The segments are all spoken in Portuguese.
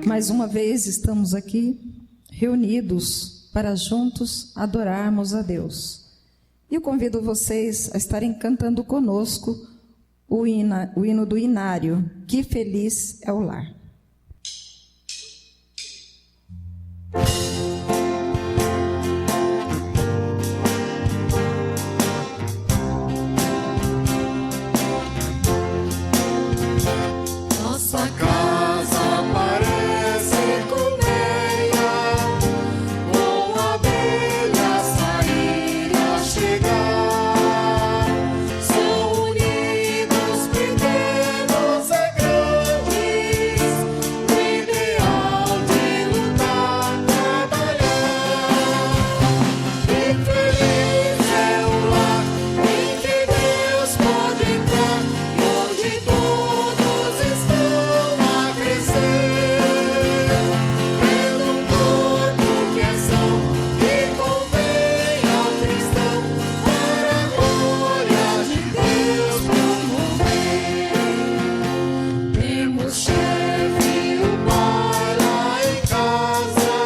Mais uma vez estamos aqui reunidos para juntos adorarmos a Deus. E eu convido vocês a estarem cantando conosco o hino do Inário, Que Feliz é o Lar. Nossa casa parece colmeia, com abelhas sair e a chegar. São unidos, pequenos e grandes, no ideal de lutar, trabalhar. E feliz é o lar em que Deus pode entrar, onde todos estão a crescer, tendo um corpo que é são, que convém ao cristão, para a glória de Deus promover. Temos chefe, o pai lá em casa,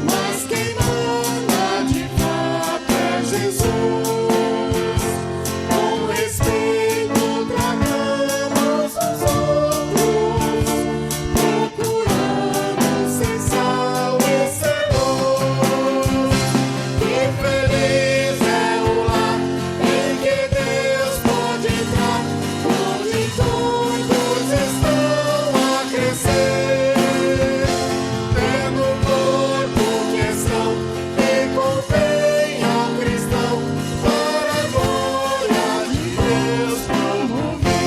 mas quem manda de fato é Jesus. Com respeito tratamos os outros, procurando ser sal e ser luz. Que feliz é o lar em que Deus pode entrar, onde todos estão a crescer, tendo um corpo que é são, que convém ao cristão, para a glória de Deus promover.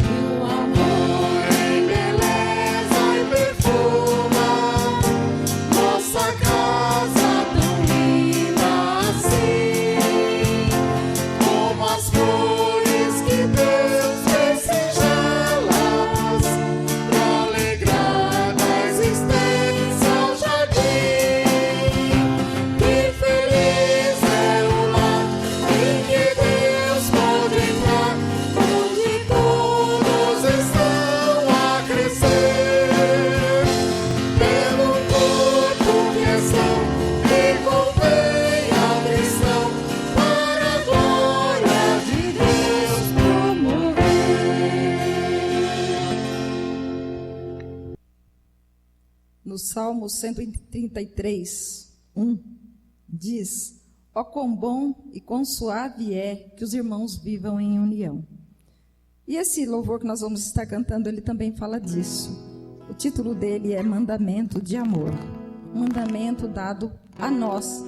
E o amor embeleza e perfuma nossa casa tão linda assim, como as flores que Deus fez singelas, pra alegrar da existência o jardim. Que feliz é o lar em que Deus pode entrar, onde todos estão a crescer, tendo um corpo que é são, que convém ao cristão, para a glória de Deus promover. No Salmo 133, 1, diz: ó quão bom e quão suave é que os irmãos vivam em união. E esse louvor que nós vamos estar cantando, ele também fala disso. O título dele é Mandamento de Amor. Um mandamento dado a nós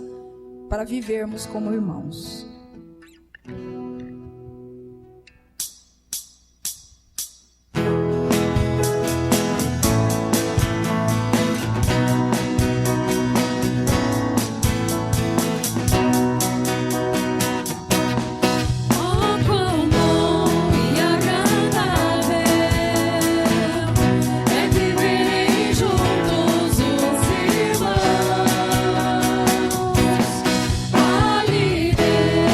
para vivermos como irmãos. Oh, quão bom e agradável é viverem juntos os irmãos. Ali Deus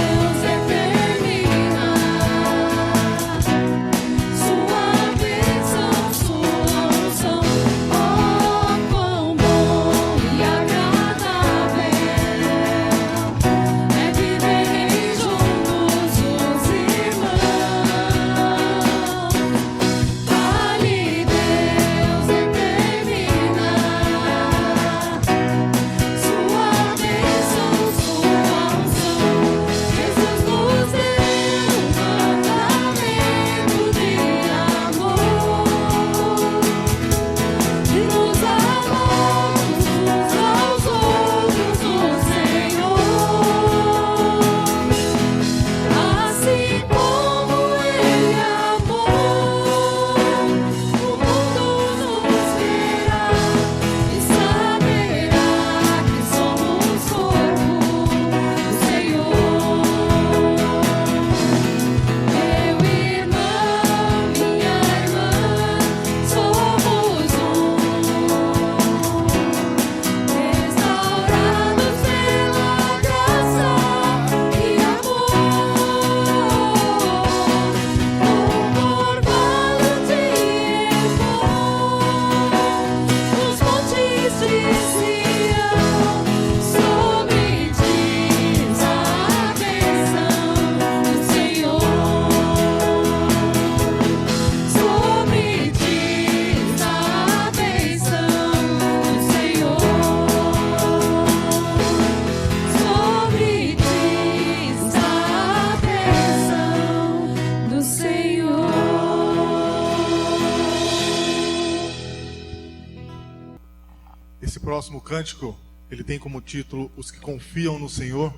Esse próximo cântico, ele tem como título Os que Confiam no Senhor.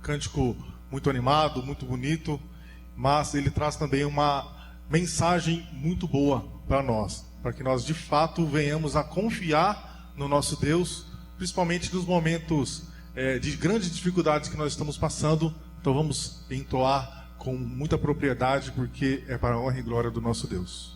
Cântico muito animado, muito bonito, mas ele traz também uma mensagem muito boa para nós, para que nós de fato venhamos a confiar no nosso Deus, principalmente nos momentos de grandes dificuldades que nós estamos passando. Então vamos entoar com muita propriedade, porque é para a honra e glória do nosso Deus.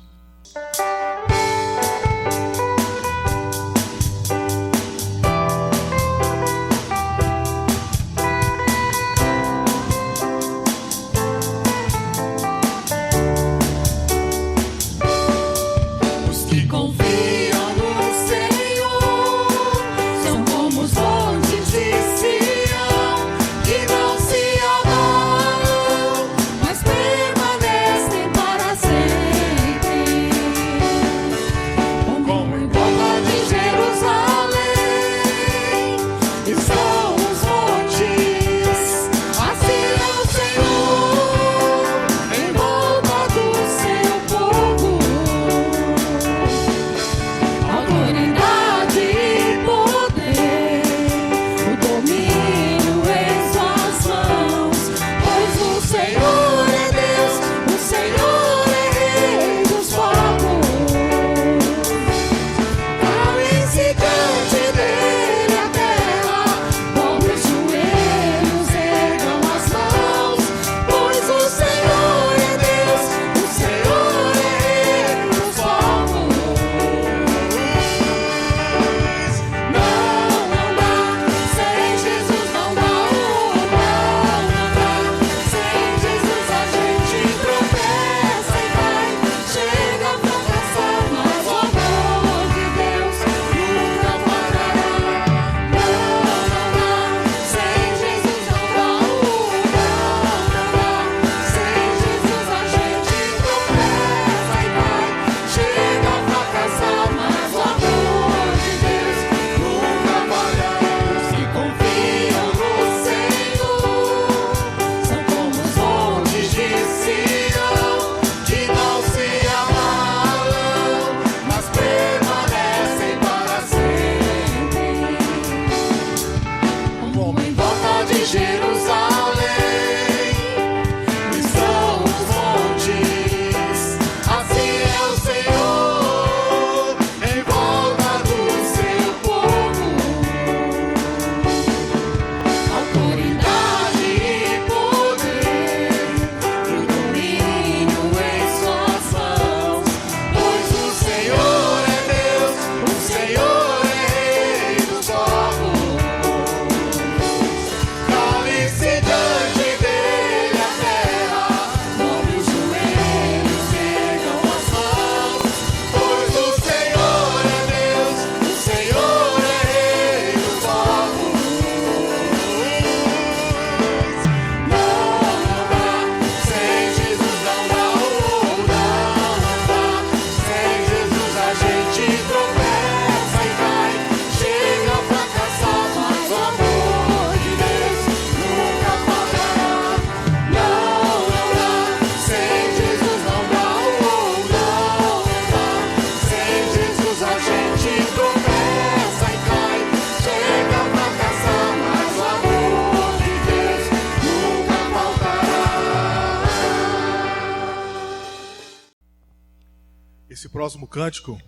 Esse próximo cântico,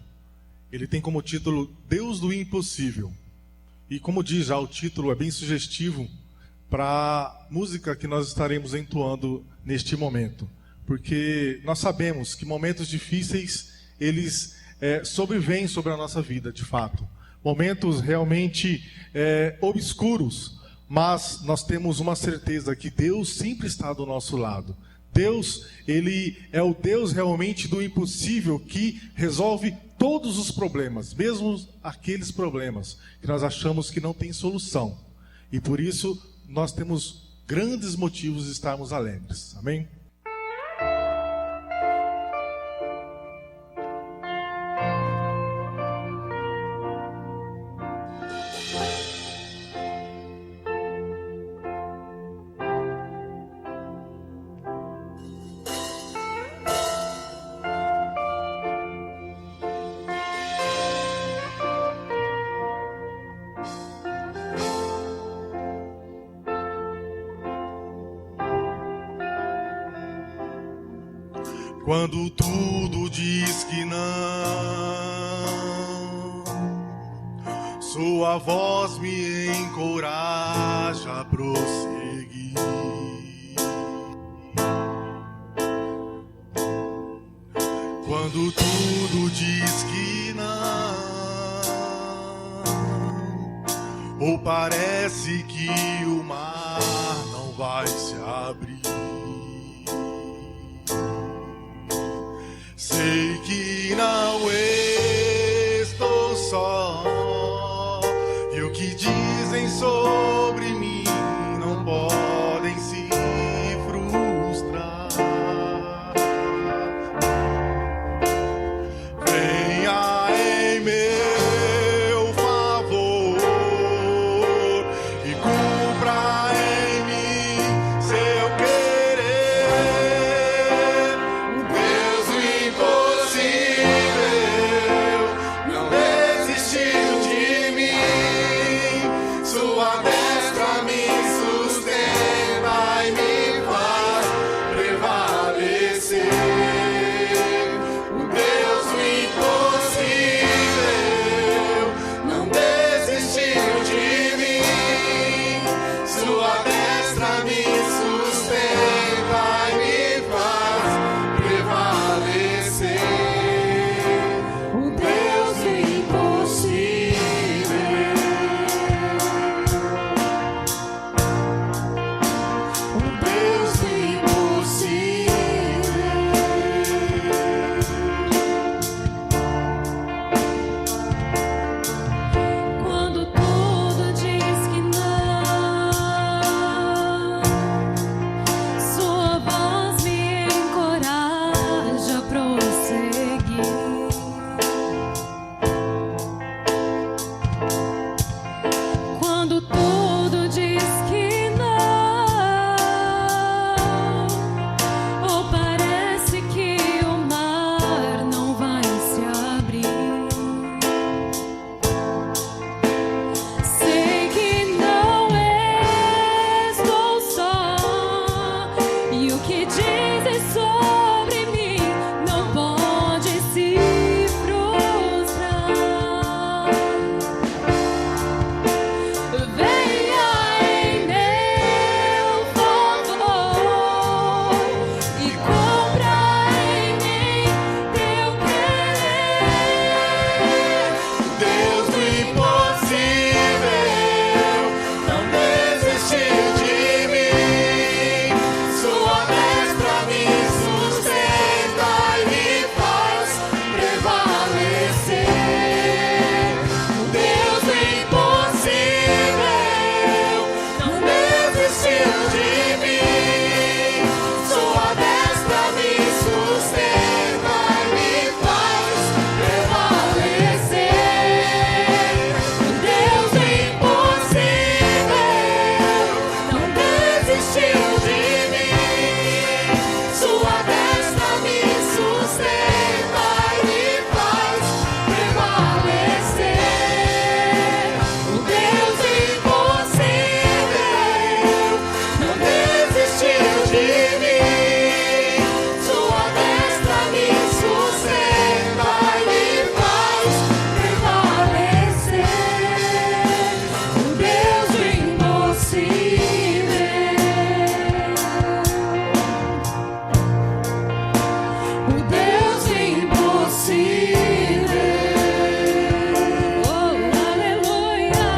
ele tem como título Deus do Impossível. E como diz já o título, é bem sugestivo para a música que nós estaremos entoando neste momento. Porque nós sabemos que momentos difíceis, eles sobrevêm sobre a nossa vida, de fato. Momentos realmente obscuros, mas nós temos uma certeza que Deus sempre está do nosso lado. Deus, Ele é o Deus realmente do impossível, que resolve todos os problemas, mesmo aqueles problemas que nós achamos que não tem solução. E por isso, nós temos grandes motivos de estarmos alegres. Amém? quando tudo diz que não, sua voz me encoraja a prosseguir. Quando tudo diz que não, ou parece que o mar não vai se abrir, sei que não estou só, e o que dizem sobre mim não podem se frustrar. Venha em meu favor e cumpra em mim seu querer. Deus do impossível não desistiu de mim. Sua destra me sustenta e me faz prevalecer. O Deus do impossível não desistiu de mim. Sua destra me sustenta e me faz prevalecer. O Deus do impossível. O Deus do impossível. Quando tudo diz que não, sua voz me encoraja a prosseguir. Quando tudo diz que não, ou parece que o mar não vai se abrir, sei que não estou só, e o que dizem sobre mim não pode se frustrar. Venha em meu favor e cumpra em mim teu querer. Deus do impossível não desistiu de mim. Sua destra me sustenta e me faz prevalecer. Deus do impossível não desistiu de mim. Sua destra me sustenta e me faz prevalecer. Deus do impossível não desistiu de mim. Sua destra me sustenta e me faz prevalecer. O Deus do impossível não desistiu de mim. Sua destra me sustenta e me faz prevalecer. O Deus do impossível. O Deus impossível. Oh, aleluia!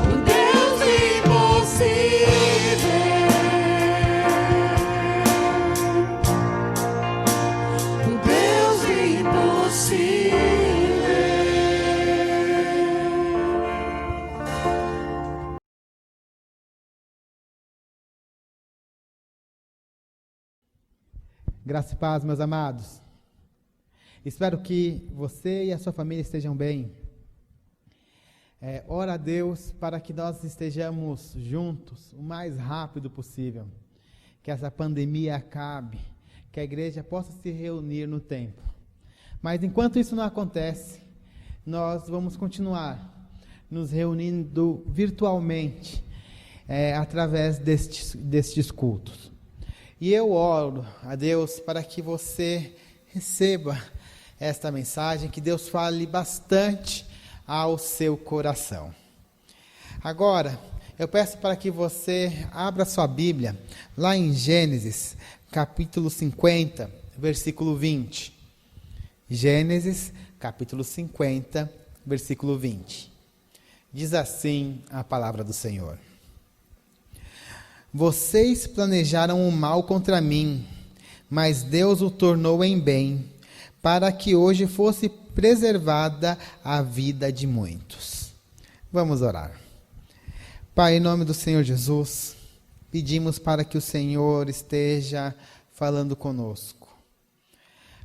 O Deus impossível. O Deus impossível. Graça e paz, meus amados. Espero que você e a sua família estejam bem. Ora a Deus para que nós estejamos juntos o mais rápido possível. Que essa pandemia acabe, que a igreja possa se reunir no templo. Mas enquanto isso não acontece, nós vamos continuar nos reunindo virtualmente através destes cultos. E eu oro a Deus para que você receba esta mensagem, que Deus fale bastante ao seu coração. Agora, eu peço para que você abra sua Bíblia, lá em Gênesis, capítulo 50, versículo 20. Gênesis, capítulo 50, versículo 20. Diz assim a palavra do Senhor: Vocês planejaram o mal contra mim, mas Deus o tornou em bem, para que hoje fosse preservada a vida de muitos. Vamos orar. Pai, em nome do Senhor Jesus, pedimos para que o Senhor esteja falando conosco.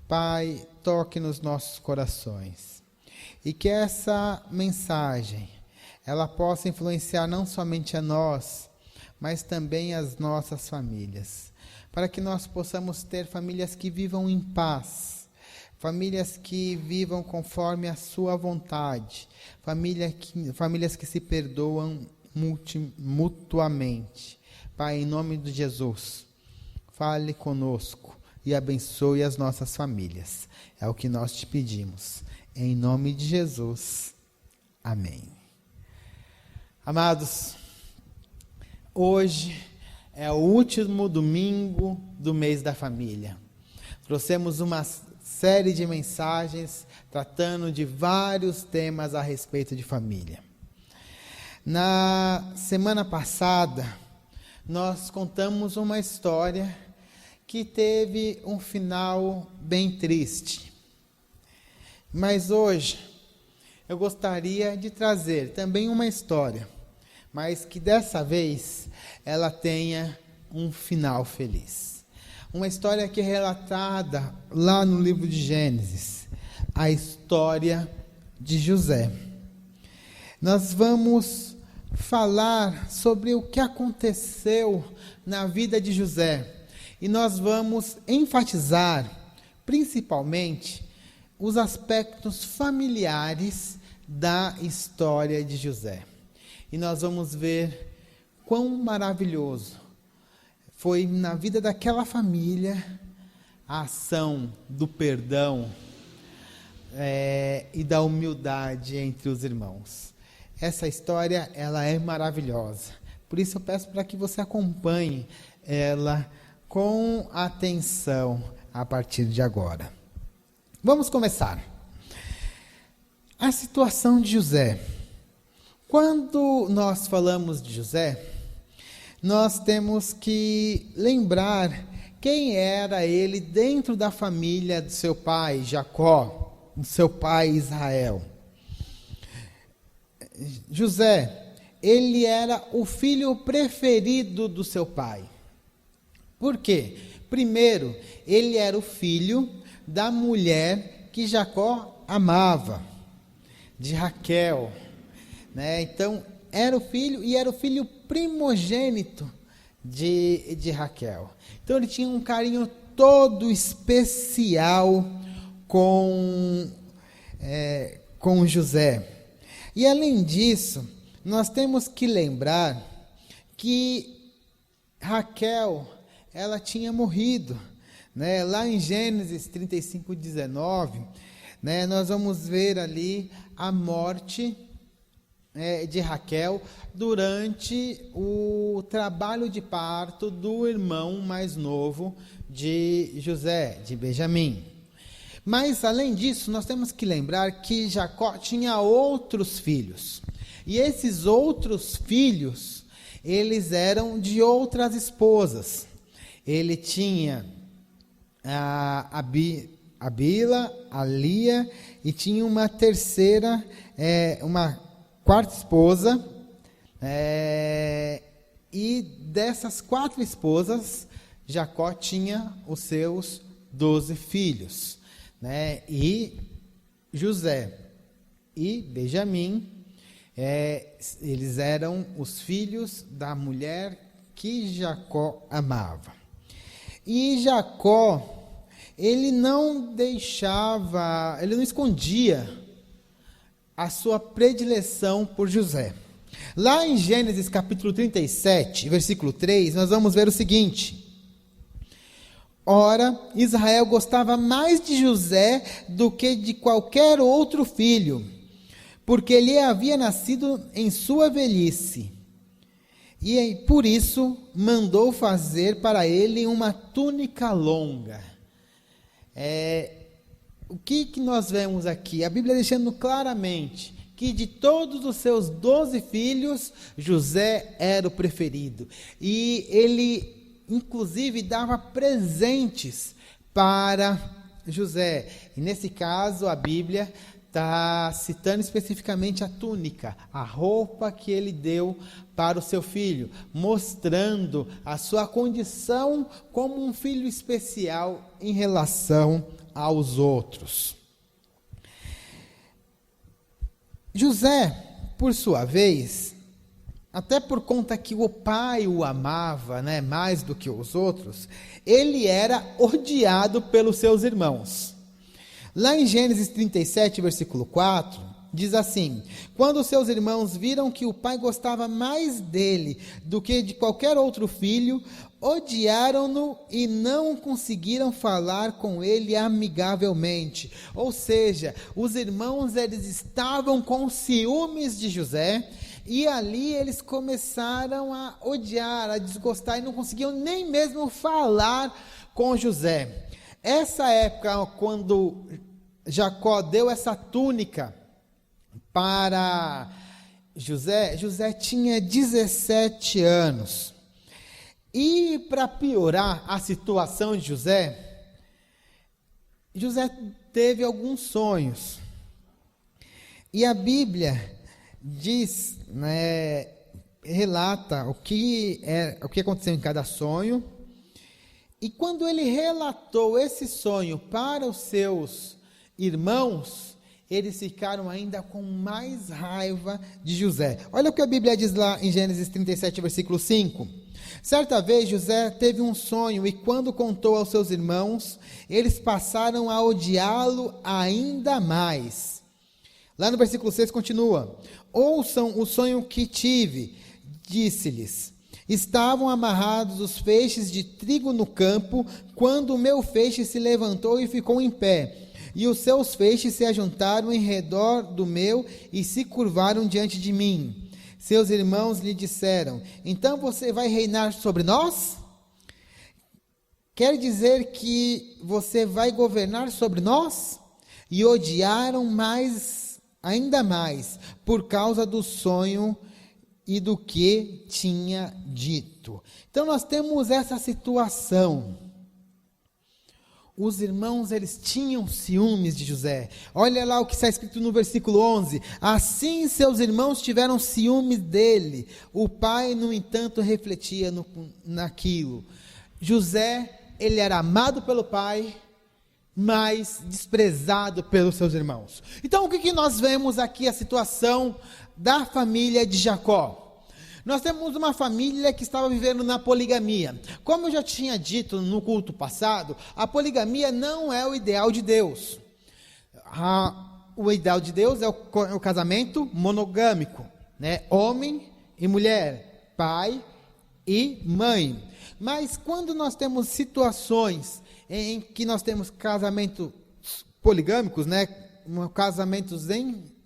Pai, toque nos nossos corações e que essa mensagem ela possa influenciar não somente a nós, mas também as nossas famílias, para que nós possamos ter famílias que vivam em paz, famílias que vivam conforme a sua vontade, famílias que se perdoam mutuamente. Pai, em nome de Jesus, fale conosco e abençoe as nossas famílias. É o que nós te pedimos. Em nome de Jesus. Amém. Amados, hoje é o último domingo do mês da família. Trouxemos uma série de mensagens tratando de vários temas a respeito de família. Na semana passada, nós contamos uma história que teve um final bem triste. Mas hoje, eu gostaria de trazer também uma história, mas que dessa vez ela tenha um final feliz. Uma história que é relatada lá no livro de Gênesis, a história de José. Nós vamos falar sobre o que aconteceu na vida de José e nós vamos enfatizar principalmente os aspectos familiares da história de José. E nós vamos ver quão maravilhoso foi na vida daquela família a ação do perdão e da humildade entre os irmãos. Essa história, ela é maravilhosa. Por isso eu peço para que você acompanhe ela com atenção a partir de agora. Vamos começar. A situação de José. Quando nós falamos de José, nós temos que lembrar quem era ele dentro da família do seu pai Jacó, do seu pai Israel. José, ele era o filho preferido do seu pai. Por quê? Primeiro, ele era o filho da mulher que Jacó amava, de Raquel, né? Então, era o filho e era o filho primogênito de Raquel. Então, ele tinha um carinho todo especial com José. E além disso, nós temos que lembrar que Raquel, ela tinha morrido, né? Lá em Gênesis 35:19, né, nós vamos ver ali a morte de Raquel durante o trabalho de parto do irmão mais novo de José, de Benjamim. Mas, além disso, nós temos que lembrar que Jacó tinha outros filhos. E esses outros filhos, eles eram de outras esposas. Ele tinha a Bila, a Lia, e tinha uma terceira, uma quarta esposa. E dessas 4 esposas, Jacó tinha os seus 12 filhos. Né? E José e Benjamim, eles eram os filhos da mulher que Jacó amava. E Jacó, ele não escondia a sua predileção por José. Lá em Gênesis capítulo 37, versículo 3, nós vamos ver o seguinte: Ora, Israel gostava mais de José do que de qualquer outro filho, porque ele havia nascido em sua velhice. E por isso mandou fazer para ele uma túnica longa. O que nós vemos aqui? A Bíblia deixando claramente que de todos os seus 12 filhos, José era o preferido. E ele, inclusive, dava presentes para José. E nesse caso, a Bíblia está citando especificamente a túnica, a roupa que ele deu para o seu filho, mostrando a sua condição como um filho especial em relação aos outros. José, por sua vez, até por conta que o pai o amava, né, mais do que os outros, ele era odiado pelos seus irmãos. Lá em Gênesis 37, versículo 4, diz assim: quando seus irmãos viram que o pai gostava mais dele do que de qualquer outro filho, odiaram-no e não conseguiram falar com ele amigavelmente. Ou seja, os irmãos eles estavam com ciúmes de José, e ali eles começaram a odiar, a desgostar, e não conseguiam nem mesmo falar com José. Essa época, quando Jacó deu essa túnica para José, José tinha 17 anos. E para piorar a situação de José, José teve alguns sonhos. E a Bíblia diz, né, relata o que aconteceu em cada sonho. E quando ele relatou esse sonho para os seus irmãos, eles ficaram ainda com mais raiva de José. Olha o que a Bíblia diz lá em Gênesis 37, versículo 5. Certa vez José teve um sonho, e quando contou aos seus irmãos, eles passaram a odiá-lo ainda mais. Lá no versículo 6 continua: ouçam o sonho que tive, disse-lhes. Estavam amarrados os feixes de trigo no campo, quando o meu feixe se levantou e ficou em pé, e os seus feixes se ajuntaram em redor do meu e se curvaram diante de mim. Seus irmãos lhe disseram: então você vai reinar sobre nós? Quer dizer que você vai governar sobre nós? E odiaram ainda mais, por causa do sonho e do que tinha dito. Então nós temos essa situação. Os irmãos, eles tinham ciúmes de José. Olha lá o que está escrito no versículo 11. Assim seus irmãos tiveram ciúmes dele. O pai, no entanto, refletia naquilo. José, ele era amado pelo pai, mas desprezado pelos seus irmãos. Então o que nós vemos aqui? A situação da família de Jacó. Nós temos uma família que estava vivendo na poligamia. Como eu já tinha dito no culto passado, a poligamia não é o ideal de Deus. O ideal de Deus é o casamento monogâmico, né? Homem e mulher, pai e mãe. Mas quando nós temos situações em que nós temos casamentos poligâmicos, né? Casamentos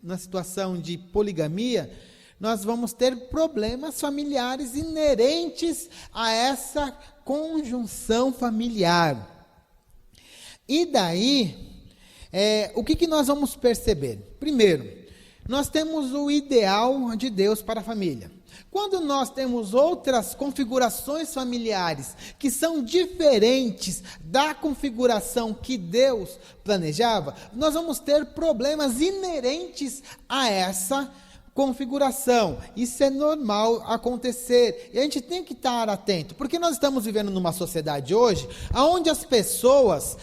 na situação de poligamia, nós vamos ter problemas familiares inerentes a essa conjunção familiar. E daí, o que nós vamos perceber? Primeiro, nós temos o ideal de Deus para a família. Quando nós temos outras configurações familiares que são diferentes da configuração que Deus planejava, nós vamos ter problemas inerentes a essa configuração. Isso é normal acontecer. E a gente tem que estar atento, porque nós estamos vivendo numa sociedade hoje, onde as pessoas,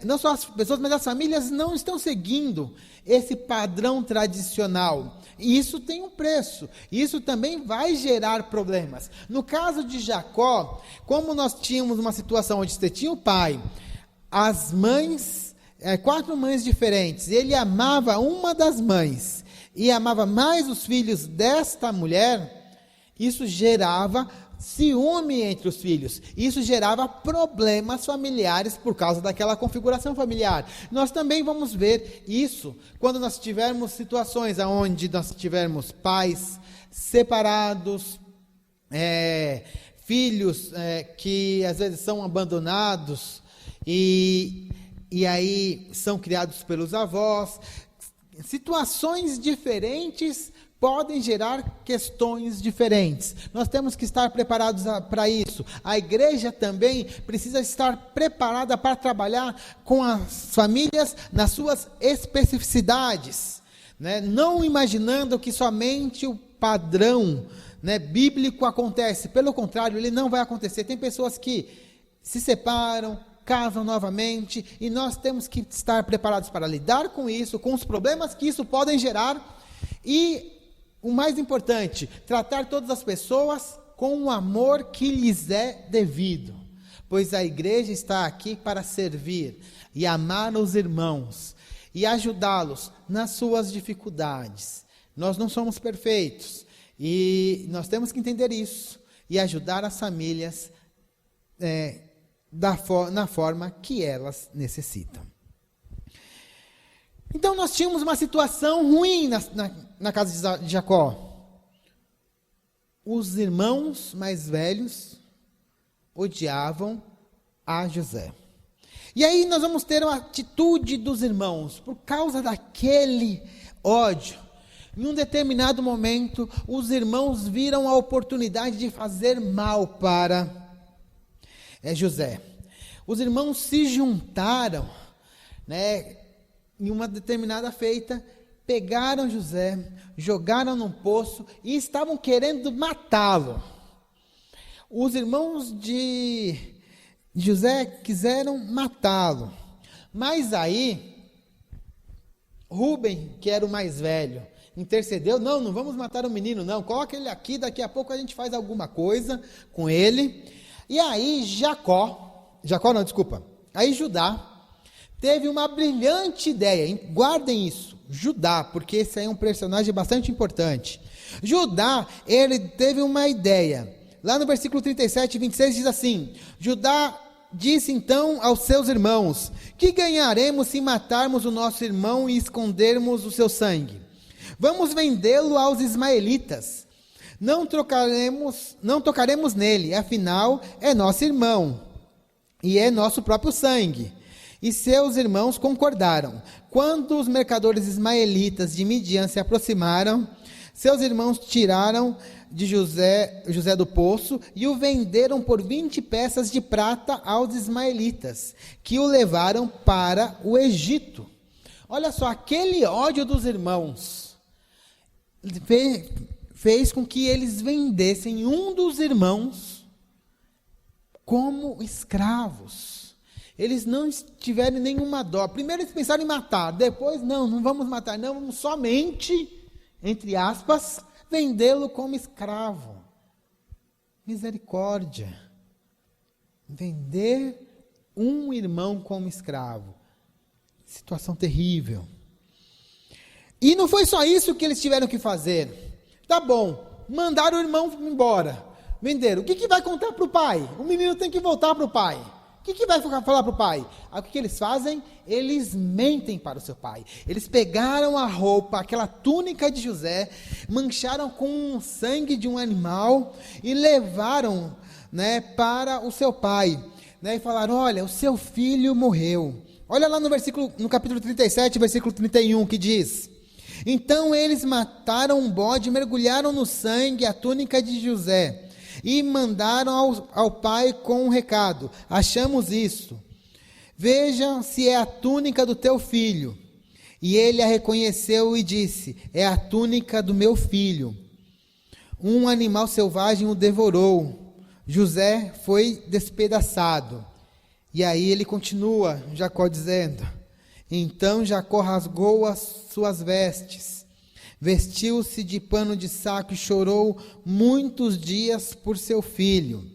não só as pessoas, mas as famílias não estão seguindo esse padrão tradicional. E isso tem um preço. Isso também vai gerar problemas. No caso de Jacó, como nós tínhamos uma situação onde você tinha o pai, as mães, 4 mães diferentes, ele amava uma das mães e amava mais os filhos desta mulher, isso gerava ciúme entre os filhos. Isso gerava problemas familiares por causa daquela configuração familiar. Nós também vamos ver isso quando nós tivermos situações onde nós tivermos pais separados, filhos que às vezes são abandonados e aí são criados pelos avós. Situações diferentes podem gerar questões diferentes. Nós temos que estar preparados para isso. A igreja também precisa estar preparada para trabalhar com as famílias nas suas especificidades, né? Não imaginando que somente o padrão, né, bíblico acontece. Pelo contrário, ele não vai acontecer. Tem pessoas que se separam, casam novamente, e nós temos que estar preparados para lidar com isso, com os problemas que isso podem gerar, e o mais importante, tratar todas as pessoas com o amor que lhes é devido, pois a igreja está aqui para servir e amar os irmãos e ajudá-los nas suas dificuldades. Nós não somos perfeitos e nós temos que entender isso e ajudar as famílias na forma que elas necessitam. Então nós tínhamos uma situação ruim na casa de Jacó. Os irmãos mais velhos odiavam a José. E aí nós vamos ter uma atitude dos irmãos, por causa daquele ódio. Em um determinado momento, os irmãos viram a oportunidade de fazer mal para José. Os irmãos se juntaram, né, em uma determinada feita, pegaram José, jogaram num poço e estavam querendo matá-lo. Os irmãos de José quiseram matá-lo, mas aí Rúben, que era o mais velho, intercedeu: não vamos matar o menino não, coloca ele aqui, daqui a pouco a gente faz alguma coisa com ele. E aí aí Judá teve uma brilhante ideia, guardem isso, Judá, porque esse aí é um personagem bastante importante. Judá, ele teve uma ideia, lá no versículo 37 e 26 diz assim: Judá disse então aos seus irmãos: que ganharemos se matarmos o nosso irmão e escondermos o seu sangue? Vamos vendê-lo aos ismaelitas, não tocaremos nele, afinal é nosso irmão, e é nosso próprio sangue. E seus irmãos concordaram. Quando os mercadores ismaelitas de Midian se aproximaram, seus irmãos tiraram de José do poço e o venderam por 20 peças de prata aos ismaelitas, que o levaram para o Egito. Olha só, aquele ódio dos irmãos fez com que eles vendessem um dos irmãos como escravos. Eles não tiveram nenhuma dó. Primeiro eles pensaram em matar, depois não vamos matar, não, vamos somente, entre aspas, vendê-lo como escravo. Misericórdia. Vender um irmão como escravo. Situação terrível. E não foi só isso que eles tiveram que fazer. Tá bom, mandaram o irmão embora, venderam. O que vai contar para o pai? O menino tem que voltar para o pai. O que vai falar para o pai? Aí, o que eles fazem? Eles mentem para o seu pai. Eles pegaram a roupa, aquela túnica de José, mancharam com o sangue de um animal e levaram, né, para o seu pai, né, e falaram: olha, o seu filho morreu. Olha lá no capítulo 37, versículo 31, que diz: então eles mataram um bode, mergulharam no sangue a túnica de José e mandaram ao pai com um recado: achamos isso, veja se é a túnica do teu filho. E ele a reconheceu e disse: é a túnica do meu filho. Um animal selvagem o devorou, José foi despedaçado. E aí ele continua, Jacó dizendo: então Jacó rasgou as suas vestes, vestiu-se de pano de saco e chorou muitos dias por seu filho.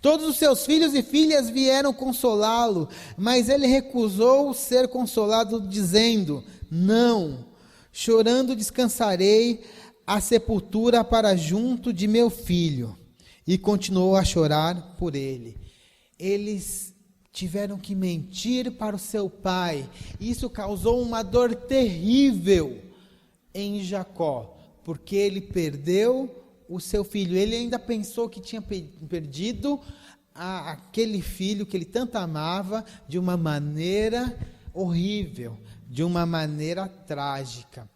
Todos os seus filhos e filhas vieram consolá-lo, mas ele recusou ser consolado, dizendo: não, chorando descansarei a sepultura para junto de meu filho. e continuou a chorar por ele. Eles tiveram que mentir para o seu pai. Isso causou uma dor terrível em Jacó, porque ele perdeu o seu filho. Ele ainda pensou que tinha perdido aquele filho que ele tanto amava de uma maneira horrível, de uma maneira trágica.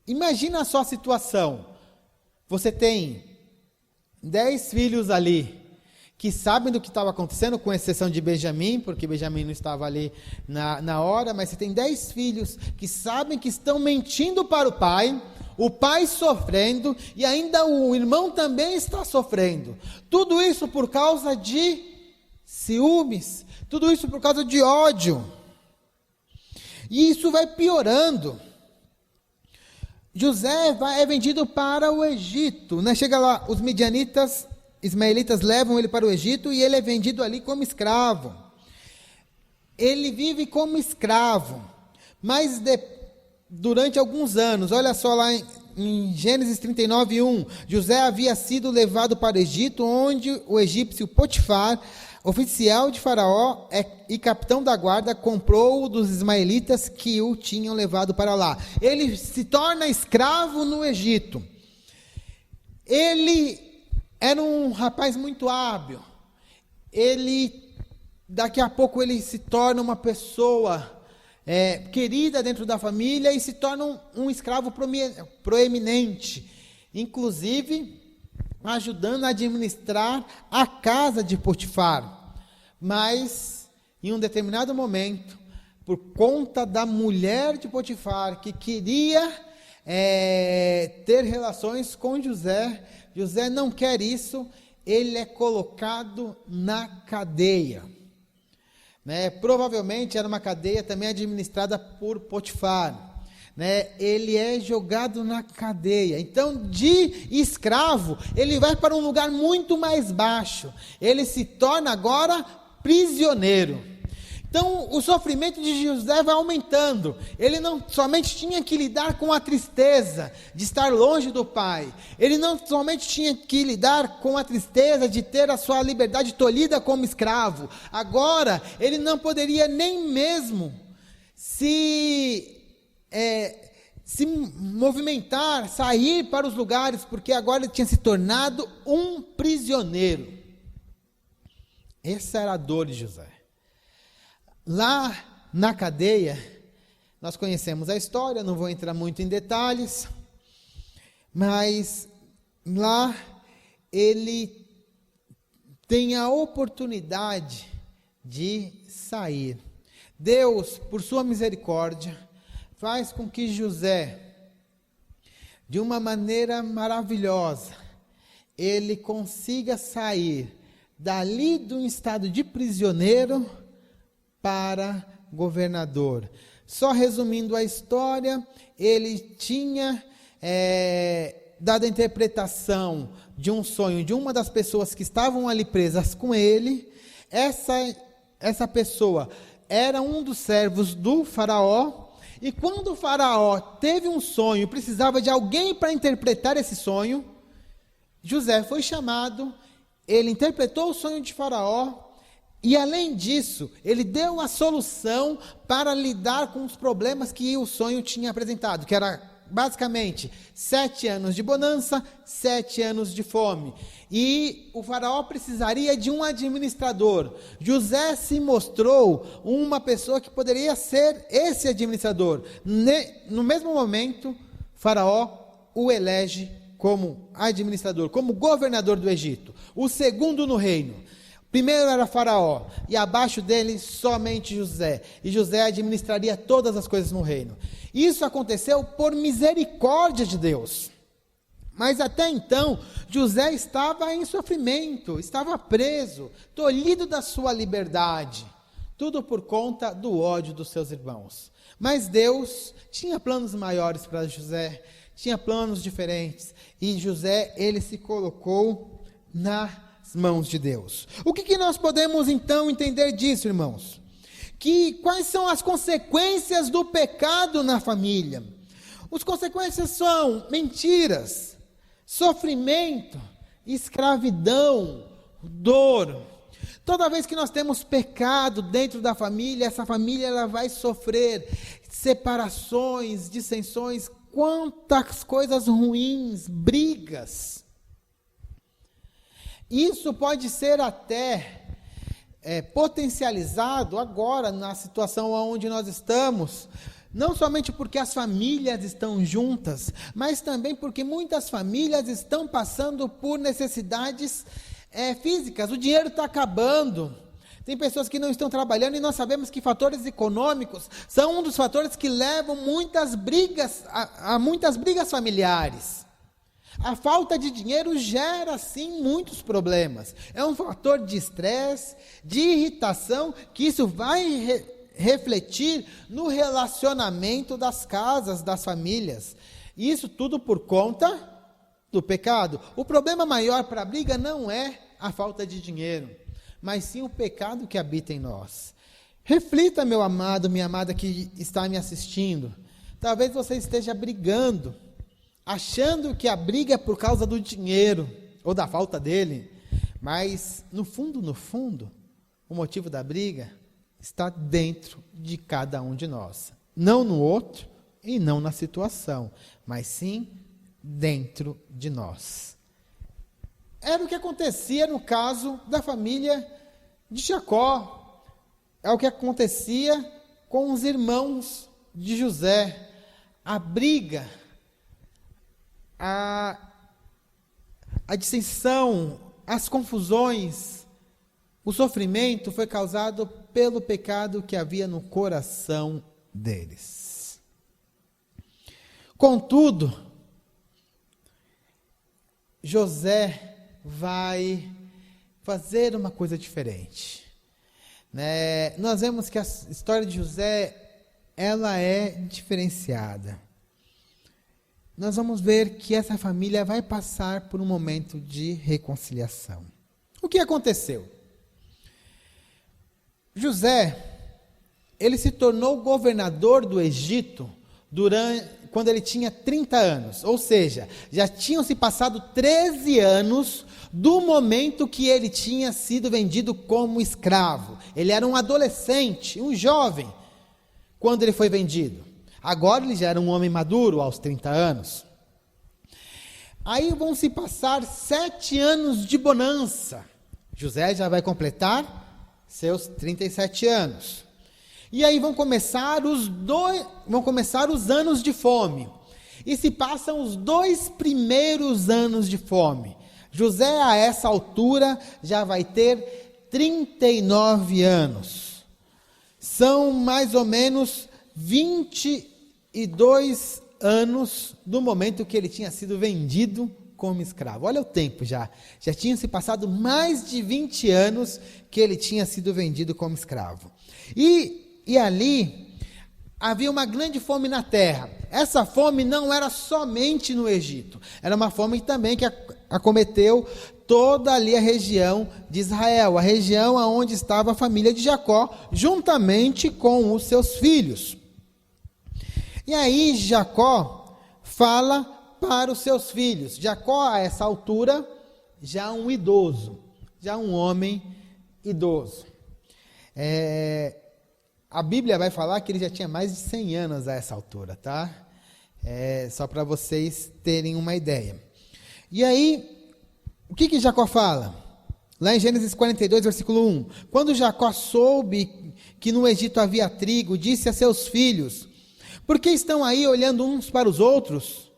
Imagina só a situação. Você tem 10 filhos ali, que sabem do que estava acontecendo, com exceção de Benjamim, porque Benjamim não estava ali na hora, mas você tem 10 filhos que sabem que estão mentindo para o pai sofrendo, e ainda o irmão também está sofrendo. Tudo isso por causa de ciúmes, tudo isso por causa de ódio. E isso vai piorando. José é vendido para o Egito, né? Chega lá, os ismaelitas levam ele para o Egito e ele é vendido ali como escravo. Ele vive como escravo, mas durante alguns anos, olha só lá em Gênesis 39:1, José havia sido levado para o Egito, onde o egípcio Potifar, oficial de Faraó e capitão da guarda, comprou-o dos ismaelitas que o tinham levado para lá. Ele se torna escravo no Egito. Ele era um rapaz muito hábil. Daqui a pouco ele se torna uma pessoa querida dentro da família e se torna um escravo proeminente, inclusive ajudando a administrar a casa de Potifar. Mas, em um determinado momento, por conta da mulher de Potifar, que queria ter relações com José não quer isso, ele é colocado na cadeia. Provavelmente era uma cadeia também administrada por Potifar. Ele é jogado na cadeia. Então, de escravo, ele vai para um lugar muito mais baixo. Ele se torna agora prisioneiro. Então, o sofrimento de José vai aumentando. Ele não somente tinha que lidar com a tristeza de estar longe do pai. Ele não somente tinha que lidar com a tristeza de ter a sua liberdade tolhida como escravo. Agora, ele não poderia nem mesmo se movimentar, sair para os lugares, porque agora ele tinha se tornado um prisioneiro. Essa era a dor de José. Lá na cadeia, nós conhecemos a história, não vou entrar muito em detalhes, mas lá ele tem a oportunidade de sair. Deus, por sua misericórdia, faz com que José, de uma maneira maravilhosa, ele consiga sair dali do estado de prisioneiro para governador. Só resumindo a história, ele tinha dado a interpretação de um sonho de uma das pessoas que estavam ali presas com ele. Essa pessoa era um dos servos do faraó, e quando o faraó teve um sonho, precisava de alguém para interpretar esse sonho, José foi chamado, ele interpretou o sonho de faraó, e além disso, ele deu a solução para lidar com os problemas que o sonho tinha apresentado, que era basicamente 7 anos de bonança, 7 anos de fome. E o faraó precisaria de um administrador. José se mostrou uma pessoa que poderia ser esse administrador. No mesmo momento, faraó o elege como administrador, como governador do Egito, o segundo no reino. Primeiro era Faraó, e abaixo dele somente José. E José administraria todas as coisas no reino. Isso aconteceu por misericórdia de Deus. Mas até então, José estava em sofrimento, estava preso, tolhido da sua liberdade. Tudo por conta do ódio dos seus irmãos. Mas Deus tinha planos maiores para José, tinha planos diferentes. E José, ele se colocou nas mãos de Deus. O que nós podemos então entender disso, irmãos? Quais são as consequências do pecado na família? As consequências são mentiras, sofrimento, escravidão, dor. Toda vez que nós temos pecado dentro da família, essa família ela vai sofrer separações, dissensões, quantas coisas ruins, brigas. Isso pode ser até potencializado agora na situação onde nós estamos, não somente porque as famílias estão juntas, mas também porque muitas famílias estão passando por necessidades físicas. O dinheiro está acabando, tem pessoas que não estão trabalhando, e nós sabemos que fatores econômicos são um dos fatores que levam muitas brigas, a muitas brigas familiares. A falta de dinheiro gera, sim, muitos problemas. É um fator de estresse, de irritação, que isso vai refletir no relacionamento das casas, das famílias. Isso tudo por conta do pecado. O problema maior para a briga não é a falta de dinheiro, mas sim o pecado que habita em nós. Reflita, meu amado, minha amada que está me assistindo. Talvez você esteja brigando, achando que a briga é por causa do dinheiro ou da falta dele, mas no fundo, o motivo da briga está dentro de cada um de nós, não no outro e não na situação, mas sim dentro de nós. Era o que acontecia no caso da família de Jacó, é o que acontecia com os irmãos de José. A briga, a dissensão, as confusões, o sofrimento foi causado pelo pecado que havia no coração deles. Contudo, José vai fazer uma coisa diferente. Nós vemos que a história de José, ela é diferenciada. Nós vamos ver que essa família vai passar por um momento de reconciliação. O que aconteceu? José, ele se tornou governador do Egito quando ele tinha 30 anos, ou seja, já tinham se passado 13 anos do momento que ele tinha sido vendido como escravo. Ele era um adolescente, um jovem, quando ele foi vendido. Agora ele já era um homem maduro, aos 30 anos. Aí vão se passar 7 anos de bonança. José já vai completar seus 37 anos. E aí vão começar os anos de fome. E se passam os 2 primeiros anos de fome. José, a essa altura, já vai ter 39 anos. São mais ou menos 22 anos do momento que ele tinha sido vendido como escravo. Olha o tempo já. Já tinham se passado mais de 20 anos que ele tinha sido vendido como escravo. E ali havia uma grande fome na terra. Essa fome não era somente no Egito. Era uma fome também que acometeu toda ali a região de Israel, a região onde estava a família de Jacó, juntamente com os seus filhos. E aí Jacó fala para os seus filhos. Jacó, a essa altura, já um idoso, já um homem idoso. A Bíblia vai falar que ele já tinha mais de 100 anos a essa altura, tá? Só para vocês terem uma ideia. E aí, o que Jacó fala? Lá em Gênesis 42, versículo 1. Quando Jacó soube que no Egito havia trigo, disse a seus filhos: por que estão aí olhando uns para os outros?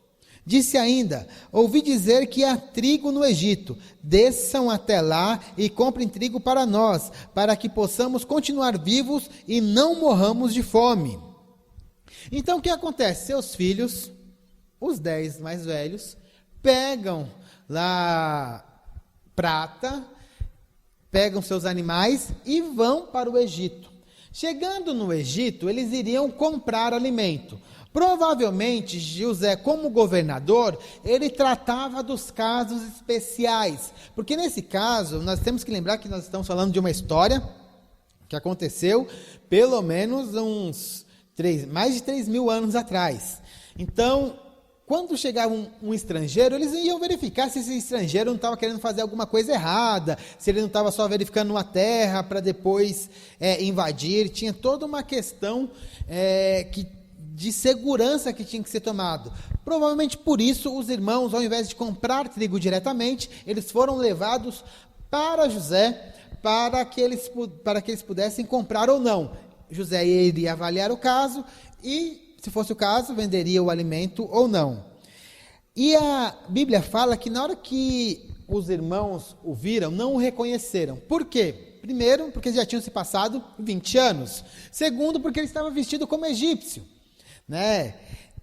Disse ainda: ouvi dizer que há trigo no Egito. Desçam até lá e comprem trigo para nós, para que possamos continuar vivos e não morramos de fome. Então o que acontece? Seus filhos, os 10 mais velhos, pegam lá prata, pegam seus animais e vão para o Egito. Chegando no Egito, eles iriam comprar alimento. Provavelmente, José, como governador, ele tratava dos casos especiais. Porque nesse caso, nós temos que lembrar que nós estamos falando de uma história que aconteceu pelo menos mais de 3.000 anos atrás. Então, quando chegava um estrangeiro, eles iam verificar se esse estrangeiro não estava querendo fazer alguma coisa errada, se ele não estava só verificando uma terra para depois invadir. Tinha toda uma questão de segurança que tinha que ser tomado. Provavelmente por isso os irmãos, ao invés de comprar trigo diretamente, eles foram levados para José, para que eles pudessem comprar ou não. José iria avaliar o caso e, se fosse o caso, venderia o alimento ou não. E a Bíblia fala que na hora que os irmãos o viram, não o reconheceram. Por quê? Primeiro, porque já tinham se passado 20 anos. Segundo, porque ele estava vestido como egípcio, né?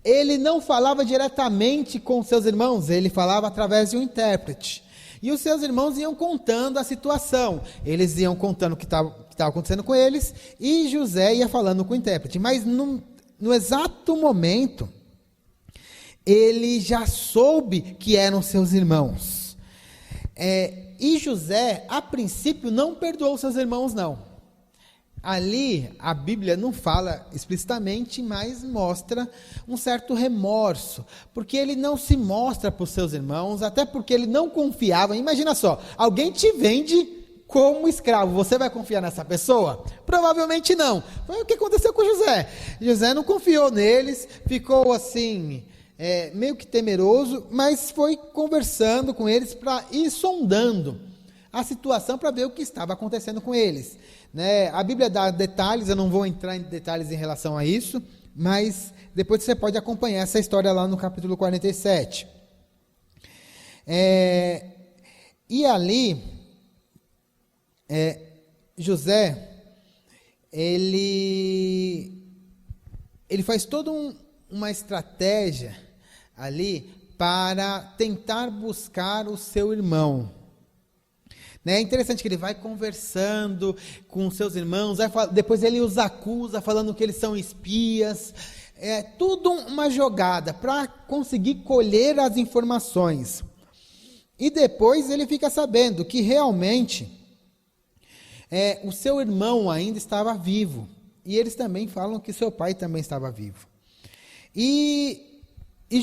Ele não falava diretamente com seus irmãos, ele falava através de um intérprete. E os seus irmãos iam contando a situação. Eles iam contando o que estava acontecendo com eles, e José ia falando com o intérprete. Mas no exato momento, ele já soube que eram seus irmãos. E José, a princípio, não perdoou seus irmãos, não. Ali, a Bíblia não fala explicitamente, mas mostra um certo remorso, porque ele não se mostra para os seus irmãos, até porque ele não confiava. Imagina só, alguém te vende como escravo, você vai confiar nessa pessoa? Provavelmente não. Foi o que aconteceu com José. José não confiou neles, ficou assim, meio que temeroso, mas foi conversando com eles para ir sondando a situação para ver o que estava acontecendo com eles. Né? A Bíblia dá detalhes, eu não vou entrar em detalhes em relação a isso, mas depois você pode acompanhar essa história lá no capítulo 47. E ali, José, ele faz toda uma estratégia ali para tentar buscar o seu irmão. É interessante que ele vai conversando com seus irmãos, depois ele os acusa, falando que eles são espias. É tudo uma jogada para conseguir colher as informações. E depois ele fica sabendo que realmente o seu irmão ainda estava vivo. E eles também falam que seu pai também estava vivo. E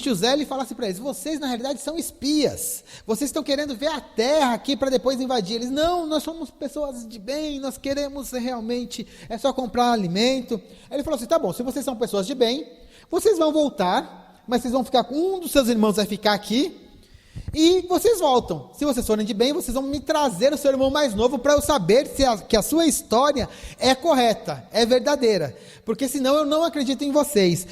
José, ele fala assim para eles: vocês na realidade são espias, vocês estão querendo ver a terra aqui para depois invadir. Eles: não, nós somos pessoas de bem, nós queremos realmente, só comprar alimento. Aí ele falou assim: tá bom, se vocês são pessoas de bem, vocês vão voltar, mas vocês vão ficar com um dos seus irmãos, vai ficar aqui, e vocês voltam. Se vocês forem de bem, vocês vão me trazer o seu irmão mais novo para eu saber que a sua história é correta, é verdadeira, porque senão eu não acredito em vocês.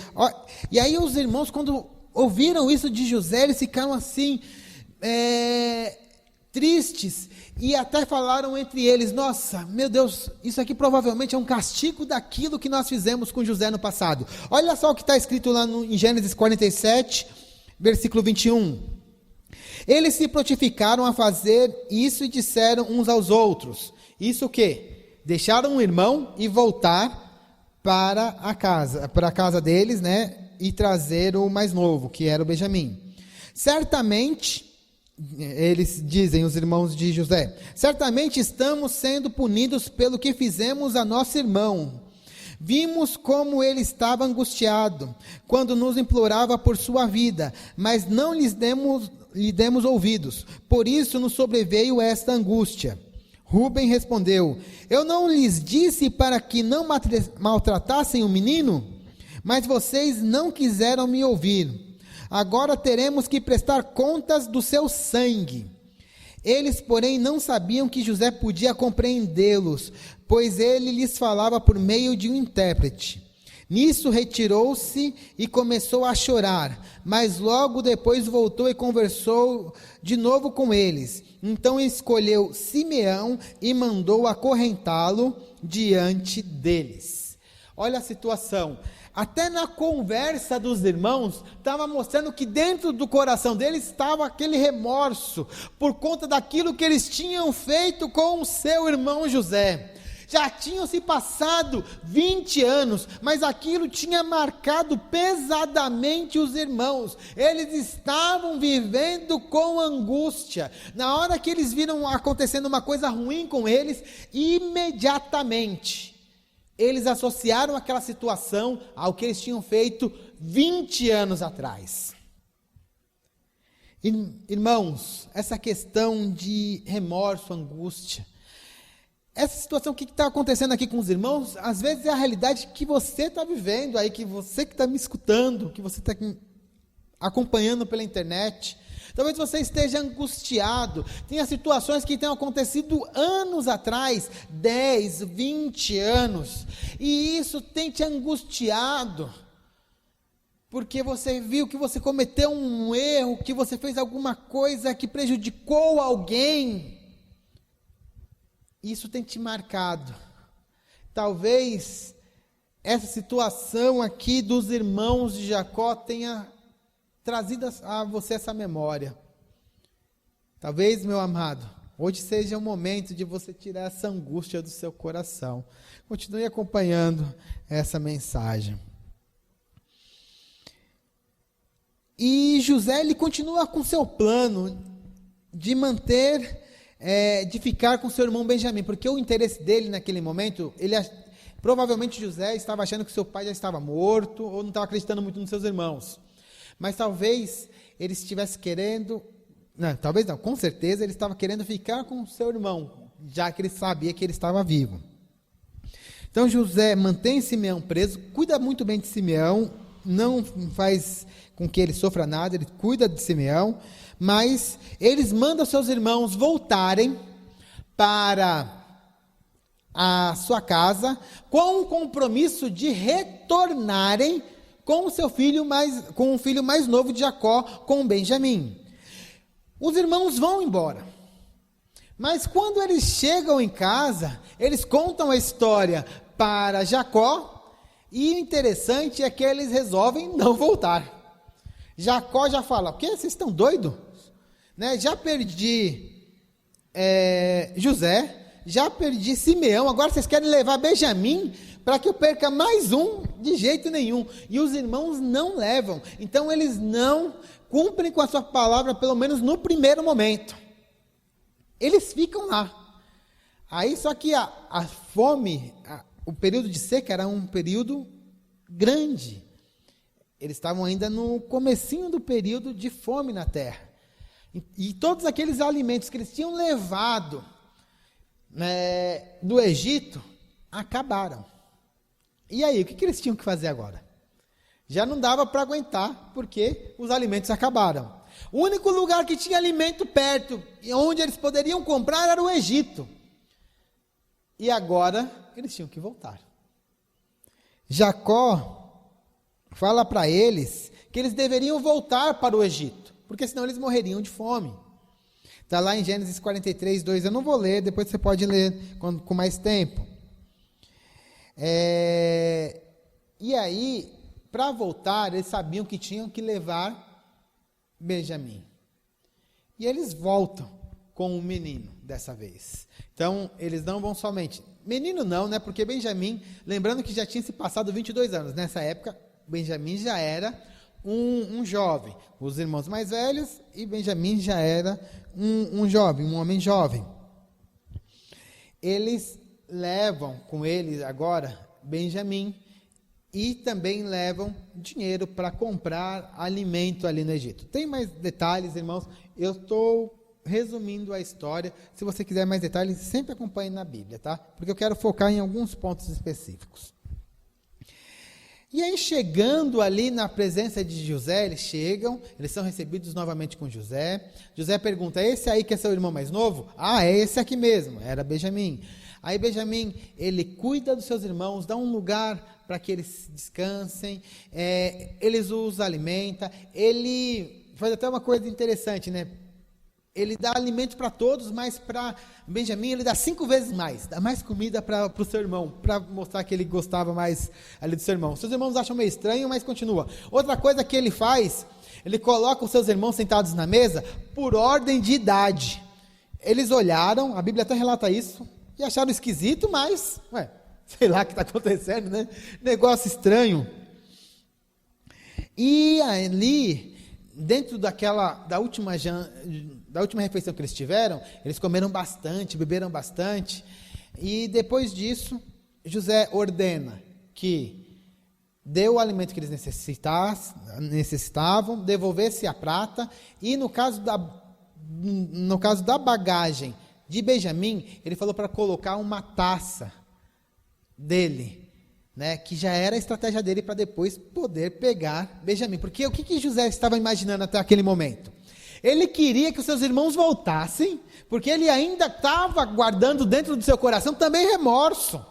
E aí os irmãos, quando ouviram isso de José, eles ficaram assim, tristes, e até falaram entre eles: nossa, meu Deus, isso aqui provavelmente é um castigo daquilo que nós fizemos com José no passado. Olha só o que está escrito lá em Gênesis 47, versículo 21. Eles se prontificaram a fazer isso e disseram uns aos outros: isso o quê? Deixaram um irmão e voltar para a casa deles, né? E trazer o mais novo, que era o Benjamim. Certamente, eles dizem, os irmãos de José, certamente estamos sendo punidos pelo que fizemos a nosso irmão. Vimos como ele estava angustiado, quando nos implorava por sua vida, mas não lhe demos ouvidos. Por isso nos sobreveio esta angústia. Rúben respondeu: eu não lhes disse para que não maltratassem o menino? Mas vocês não quiseram me ouvir. Agora teremos que prestar contas do seu sangue. Eles, porém, não sabiam que José podia compreendê-los, pois ele lhes falava por meio de um intérprete. Nisso retirou-se e começou a chorar, mas logo depois voltou e conversou de novo com eles. Então escolheu Simeão e mandou acorrentá-lo diante deles. Olha a situação. Até na conversa dos irmãos, estava mostrando que dentro do coração deles estava aquele remorso, por conta daquilo que eles tinham feito com o seu irmão José. Já tinham se passado 20 anos, mas aquilo tinha marcado pesadamente os irmãos. Eles estavam vivendo com angústia. Na hora que eles viram acontecendo uma coisa ruim com eles, imediatamente eles associaram aquela situação ao que eles tinham feito 20 anos atrás. Irmãos, essa questão de remorso, angústia, essa situação que está acontecendo aqui com os irmãos, às vezes é a realidade que você está vivendo aí, que você que está me escutando, que você está acompanhando pela internet. Talvez você esteja angustiado. Tenha situações que tenham acontecido anos atrás, 10, 20 anos, e isso tem te angustiado, porque você viu que você cometeu um erro, que você fez alguma coisa que prejudicou alguém. Isso tem te marcado. Talvez essa situação aqui dos irmãos de Jacó tenha trazido a você essa memória. Talvez, meu amado, hoje seja o momento de você tirar essa angústia do seu coração. Continue acompanhando essa mensagem. E José, ele continua com seu plano de manter, de ficar com seu irmão Benjamim, porque o interesse dele naquele momento, provavelmente José estava achando que seu pai já estava morto, ou não estava acreditando muito nos seus irmãos. Mas talvez ele estivesse querendo, talvez não, com certeza ele estava querendo ficar com seu irmão, já que ele sabia que ele estava vivo. Então José mantém Simeão preso, cuida muito bem de Simeão, não faz com que ele sofra nada, ele cuida de Simeão, mas eles mandam seus irmãos voltarem para a sua casa com o compromisso de retornarem com o seu filho com o filho mais novo de Jacó, com Benjamim. Os irmãos vão embora. Mas quando eles chegam em casa, eles contam a história para Jacó, e o interessante é que eles resolvem não voltar. Jacó já fala: o quê? Vocês estão doidos? Já perdi José, já perdi Simeão, agora vocês querem levar Benjamim para que eu perca mais um? De jeito nenhum. E os irmãos não levam. Então eles não cumprem com a sua palavra, pelo menos no primeiro momento. Eles ficam lá. Aí só que a fome, o período de seca era um período grande. Eles estavam ainda no comecinho do período de fome na terra. E todos aqueles alimentos que eles tinham levado do Egito acabaram. E aí, o que eles tinham que fazer agora? Já não dava para aguentar, porque os alimentos acabaram. O único lugar que tinha alimento perto, e onde eles poderiam comprar, era o Egito. E agora, eles tinham que voltar. Jacó fala para eles que eles deveriam voltar para o Egito, porque senão eles morreriam de fome. Está lá em Gênesis 43, 2, eu não vou ler, depois você pode ler com mais tempo. E aí, para voltar, eles sabiam que tinham que levar Benjamim. E eles voltam com o menino, dessa vez. Então, eles não vão somente... Menino não, né? Porque Benjamim, lembrando que já tinha se passado 22 anos. Nessa época, Benjamim já era um jovem. Os irmãos mais velhos, e Benjamim já era um jovem, um homem jovem. Eles levam com eles agora Benjamim e também levam dinheiro para comprar alimento ali no Egito. Tem mais detalhes, irmãos? Eu estou resumindo a história. Se você quiser mais detalhes, sempre acompanhe na Bíblia, tá? Porque eu quero focar em alguns pontos específicos. E aí, chegando ali na presença de José, eles são recebidos novamente com José. José pergunta: esse aí que é seu irmão mais novo? Ah, é esse aqui mesmo, era Benjamim. Aí Benjamim, ele cuida dos seus irmãos, dá um lugar para que eles descansem, eles os alimenta, ele faz até uma coisa interessante, né? Ele dá alimento para todos, mas para Benjamim ele dá 5 vezes mais, dá mais comida para o seu irmão, para mostrar que ele gostava mais ali do seu irmão. Seus irmãos acham meio estranho, mas continua. Outra coisa que ele faz, ele coloca os seus irmãos sentados na mesa por ordem de idade. Eles olharam, a Bíblia até relata isso, e acharam esquisito, mas, sei lá o que está acontecendo, né? Negócio estranho. E ali, dentro da última refeição que eles tiveram, eles comeram bastante, beberam bastante, e depois disso, José ordena que deu o alimento que eles necessitavam, devolvesse a prata, e no caso da bagagem de Benjamim, ele falou para colocar uma taça dele, né, que já era a estratégia dele para depois poder pegar Benjamim. Porque o que José estava imaginando até aquele momento? Ele queria que os seus irmãos voltassem, porque ele ainda estava guardando dentro do seu coração também remorso.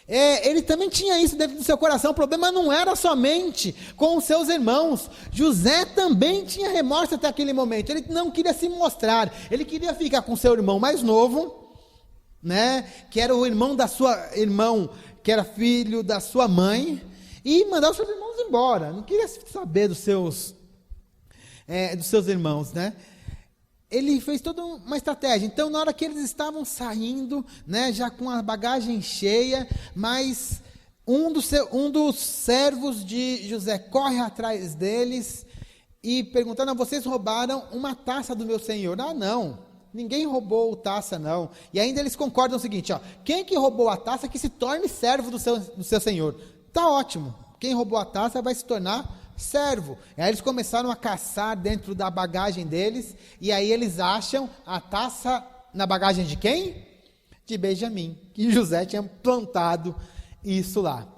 Ele também tinha isso dentro do seu coração. O problema não era somente com os seus irmãos. José também tinha remorso até aquele momento. Ele não queria se mostrar. Ele queria ficar com seu irmão mais novo, né, que era o irmão que era filho da sua mãe, e mandar os seus irmãos embora. Não queria saber dos seus irmãos, né? Ele fez toda uma estratégia. Então, na hora que eles estavam saindo, né, já com a bagagem cheia, mas um dos servos de José corre atrás deles e perguntando: vocês roubaram uma taça do meu senhor? Ah, não, ninguém roubou taça, não. E ainda eles concordam o seguinte: quem que roubou a taça que se torne servo do seu senhor. Tá ótimo, quem roubou a taça vai se tornar servo. E aí eles começaram a caçar dentro da bagagem deles, e aí eles acham a taça na bagagem de quem? De Benjamim, que José tinha plantado isso lá.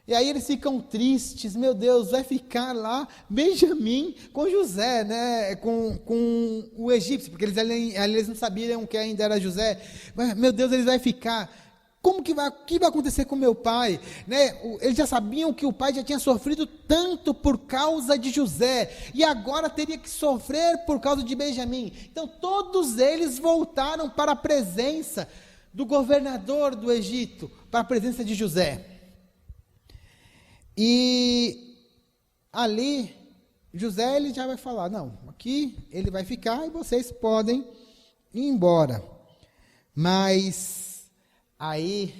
E aí eles ficam tristes: meu Deus, vai ficar lá Benjamim com José, né, com o egípcio, porque eles não sabiam que ainda era José. Mas, meu Deus, eles vão ficar. O que vai acontecer com meu pai? Né? Eles já sabiam que o pai já tinha sofrido tanto por causa de José, e agora teria que sofrer por causa de Benjamim. Então todos eles voltaram para a presença do governador do Egito, para a presença de José. E ali José, ele já vai falar: não, aqui ele vai ficar e vocês podem ir embora. Mas aí,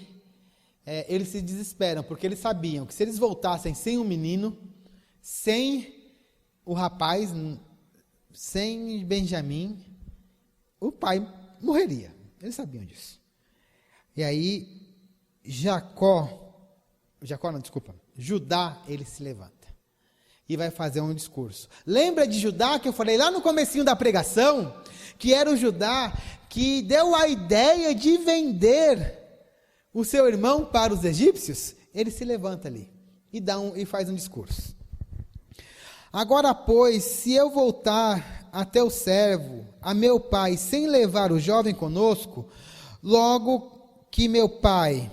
eles se desesperam, porque eles sabiam que se eles voltassem sem o menino, sem o rapaz, sem Benjamim, o pai morreria. Eles sabiam disso. E aí, Judá, ele se levanta e vai fazer um discurso. Lembra de Judá, que eu falei lá no comecinho da pregação, que era o Judá que deu a ideia de vender o seu irmão para os egípcios? Ele se levanta ali e faz um discurso. Agora, pois, se eu voltar até o servo, a meu pai, sem levar o jovem conosco, logo que meu pai,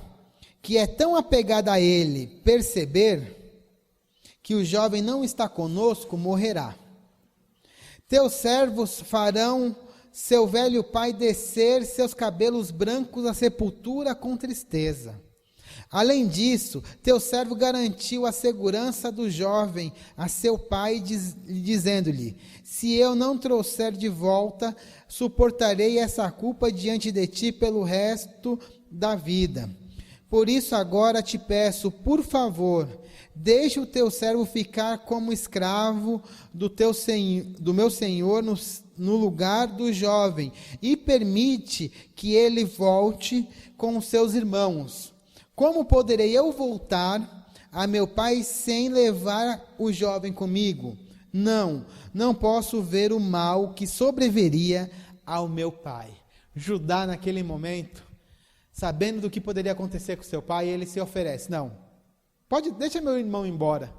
que é tão apegado a ele, perceber que o jovem não está conosco, morrerá. Teus servos farão seu velho pai descer seus cabelos brancos à sepultura com tristeza. Além disso, teu servo garantiu a segurança do jovem a seu pai, dizendo-lhe: se eu não trouxer de volta, suportarei essa culpa diante de ti pelo resto da vida. Por isso agora te peço, por favor, deixa o teu servo ficar como escravo do meu senhor no lugar do jovem, e permite que ele volte com os seus irmãos. Como poderei eu voltar a meu pai sem levar o jovem comigo? Não posso ver o mal que sobreviria ao meu pai. Judá, naquele momento, sabendo do que poderia acontecer com seu pai, ele se oferece: deixa meu irmão embora,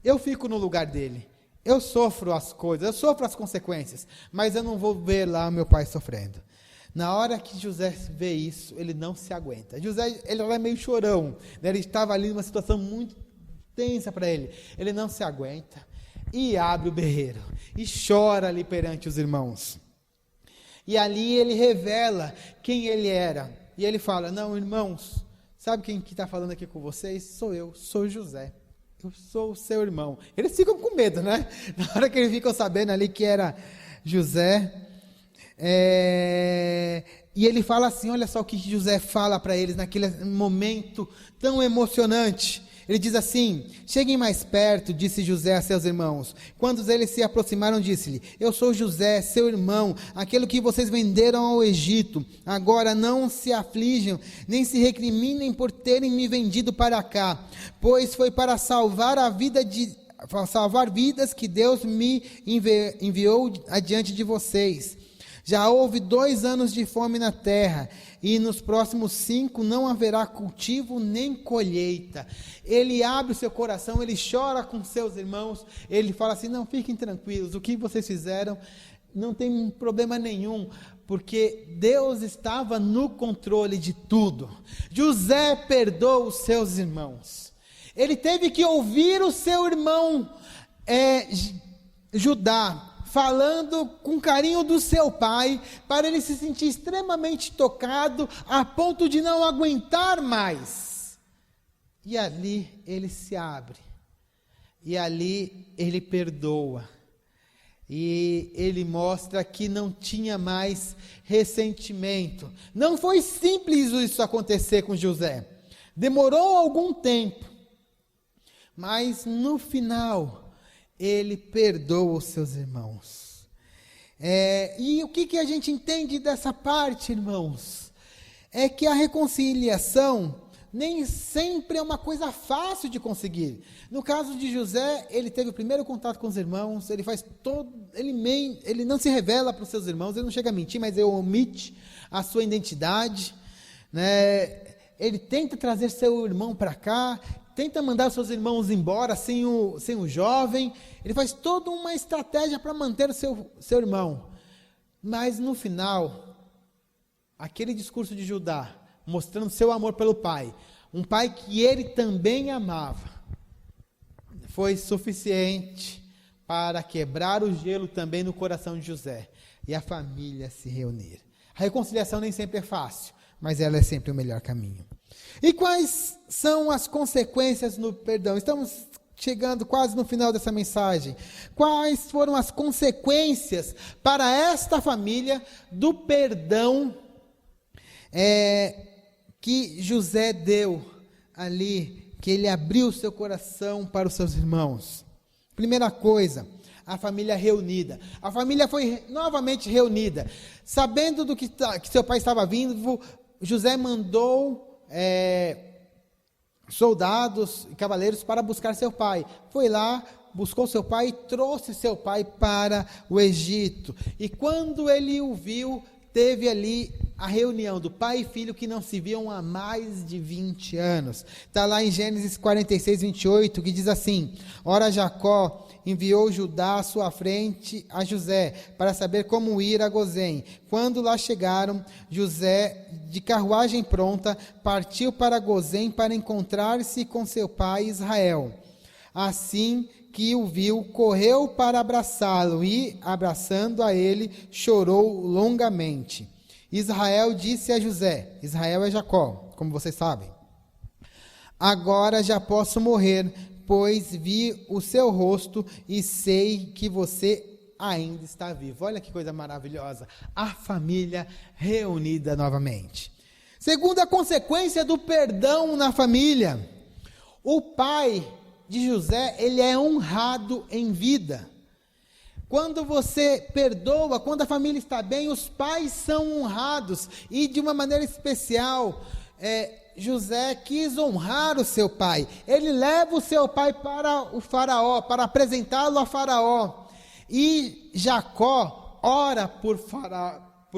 eu fico no lugar dele, eu sofro as coisas, eu sofro as consequências, mas eu não vou ver lá meu pai sofrendo. Na hora que José vê isso, ele não se aguenta. José, ele é meio chorão, né? Ele estava ali numa situação muito tensa para ele. Ele não se aguenta e abre o berreiro e chora ali perante os irmãos. E ali ele revela quem ele era. E ele fala: não, irmãos, sabe quem que está falando aqui com vocês? Sou eu, sou José. Eu sou o seu irmão. Eles ficam com medo, né? Na hora que eles ficam sabendo ali que era José. E ele fala assim: olha só o que José fala para eles naquele momento tão emocionante. Ele diz assim: cheguem mais perto, disse José a seus irmãos. Quando eles se aproximaram, disse-lhe: eu sou José, seu irmão, aquele que vocês venderam ao Egito. Agora não se aflijam, nem se recriminem por terem me vendido para cá, pois foi para salvar vidas que Deus me enviou adiante de vocês. Já houve 2 anos de fome na terra, e nos próximos 5 não haverá cultivo nem colheita. Ele abre o seu coração, ele chora com seus irmãos, ele fala assim: não, fiquem tranquilos, o que vocês fizeram não tem problema nenhum, porque Deus estava no controle de tudo. José perdoa os seus irmãos. Ele teve que ouvir o seu irmão Judá falando com carinho do seu pai, para ele se sentir extremamente tocado, a ponto de não aguentar mais. E ali ele se abre, e ali ele perdoa, e ele mostra que não tinha mais ressentimento. Não foi simples isso acontecer com José, demorou algum tempo, mas no final ele perdoa os seus irmãos. E o que a gente entende dessa parte, irmãos? É que a reconciliação nem sempre é uma coisa fácil de conseguir. No caso de José, ele teve o primeiro contato com os irmãos, ele não se revela para os seus irmãos, ele não chega a mentir, mas ele omite a sua identidade, né? Ele tenta trazer seu irmão para cá, tenta mandar os seus irmãos embora sem o jovem. Ele faz toda uma estratégia para manter o seu irmão. Mas no final, aquele discurso de Judá, mostrando seu amor pelo pai, um pai que ele também amava, foi suficiente para quebrar o gelo também no coração de José e a família se reunir. A reconciliação nem sempre é fácil, mas ela é sempre o melhor caminho. E quais são as consequências no perdão? Estamos chegando quase no final dessa mensagem. Quais foram as consequências para esta família do perdão que José deu ali, que ele abriu o seu coração para os seus irmãos? Primeira coisa, a família reunida. A família foi novamente reunida. Sabendo do que seu pai estava vindo, José mandou soldados e cavaleiros para buscar seu pai. Foi lá, buscou seu pai e trouxe seu pai para o Egito. E quando ele o viu, teve ali a reunião do pai e filho que não se viam há mais de 20 anos. Está lá em Gênesis 46, 28, que diz assim: ora Jacó enviou Judá à sua frente a José, para saber como ir a Gozém. Quando lá chegaram, José, de carruagem pronta, partiu para Gozém para encontrar-se com seu pai Israel. Assim que o viu, correu para abraçá-lo e, abraçando a ele, chorou longamente. Israel disse a José, Israel é Jacó, como vocês sabem: agora já posso morrer, pois vi o seu rosto e sei que você ainda está vivo. Olha que coisa maravilhosa, a família reunida novamente. Segunda consequência do perdão na família: o pai de José, ele é honrado em vida. Quando você perdoa, quando a família está bem, os pais são honrados, e de uma maneira especial, José quis honrar o seu pai. Ele leva o seu pai para o faraó, para apresentá-lo a faraó, e Jacó ora por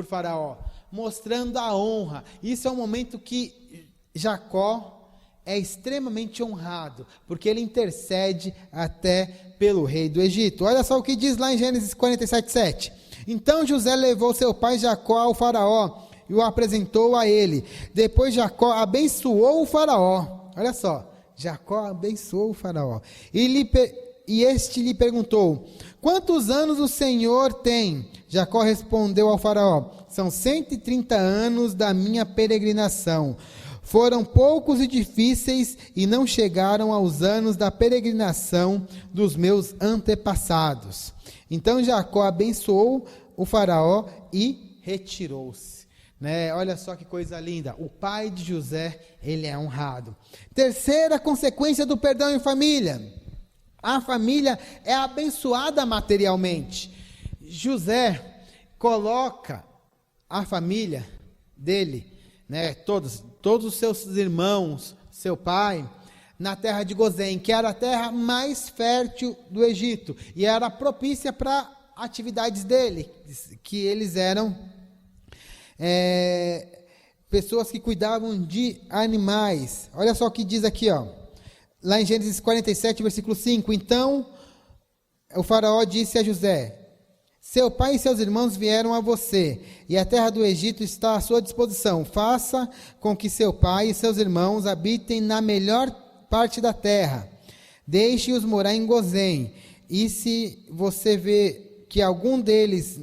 faraó, mostrando a honra. Isso é um momento que Jacó é extremamente honrado, porque ele intercede até pelo rei do Egito. Olha só o que diz lá em Gênesis 47, 7. Então José levou seu pai Jacó ao faraó e o apresentou a ele. Depois Jacó abençoou o faraó. Olha só, Jacó abençoou o faraó. E este lhe perguntou: quantos anos o Senhor tem? Jacó respondeu ao faraó: são 130 anos da minha peregrinação. Foram poucos e difíceis e não chegaram aos anos da peregrinação dos meus antepassados. Então Jacó abençoou o faraó e retirou-se. né? Olha só que coisa linda. O pai de José, ele é honrado. Terceira consequência do perdão em família. A família é abençoada materialmente. José coloca a família dele, né, todos os seus irmãos, seu pai, na terra de Gozém, que era a terra mais fértil do Egito, e era propícia para atividades dele, que eles eram pessoas que cuidavam de animais. Olha só o que diz aqui, ó, lá em Gênesis 47, versículo 5, então o faraó disse a José: seu pai e seus irmãos vieram a você, e a terra do Egito está à sua disposição. Faça com que seu pai e seus irmãos habitem na melhor parte da terra. Deixe-os morar em Gozém. E se você vê que algum deles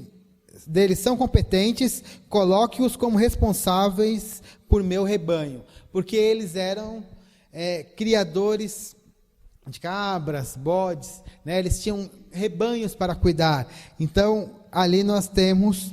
são competentes, coloque-os como responsáveis por meu rebanho. Porque eles eram criadores de cabras, bodes, né? Eles tinham rebanhos para cuidar. Então, ali nós temos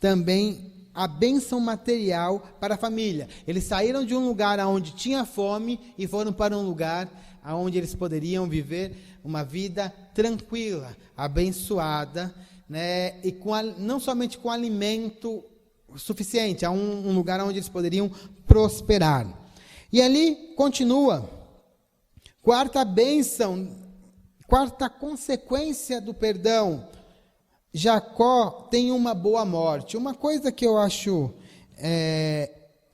também a bênção material para a família. Eles saíram de um lugar onde tinha fome e foram para um lugar onde eles poderiam viver uma vida tranquila, abençoada, né? E não somente com alimento suficiente, a um lugar onde eles poderiam prosperar. E ali continua. Quarta bênção, quarta consequência do perdão. Jacó tem uma boa morte. Uma coisa que eu acho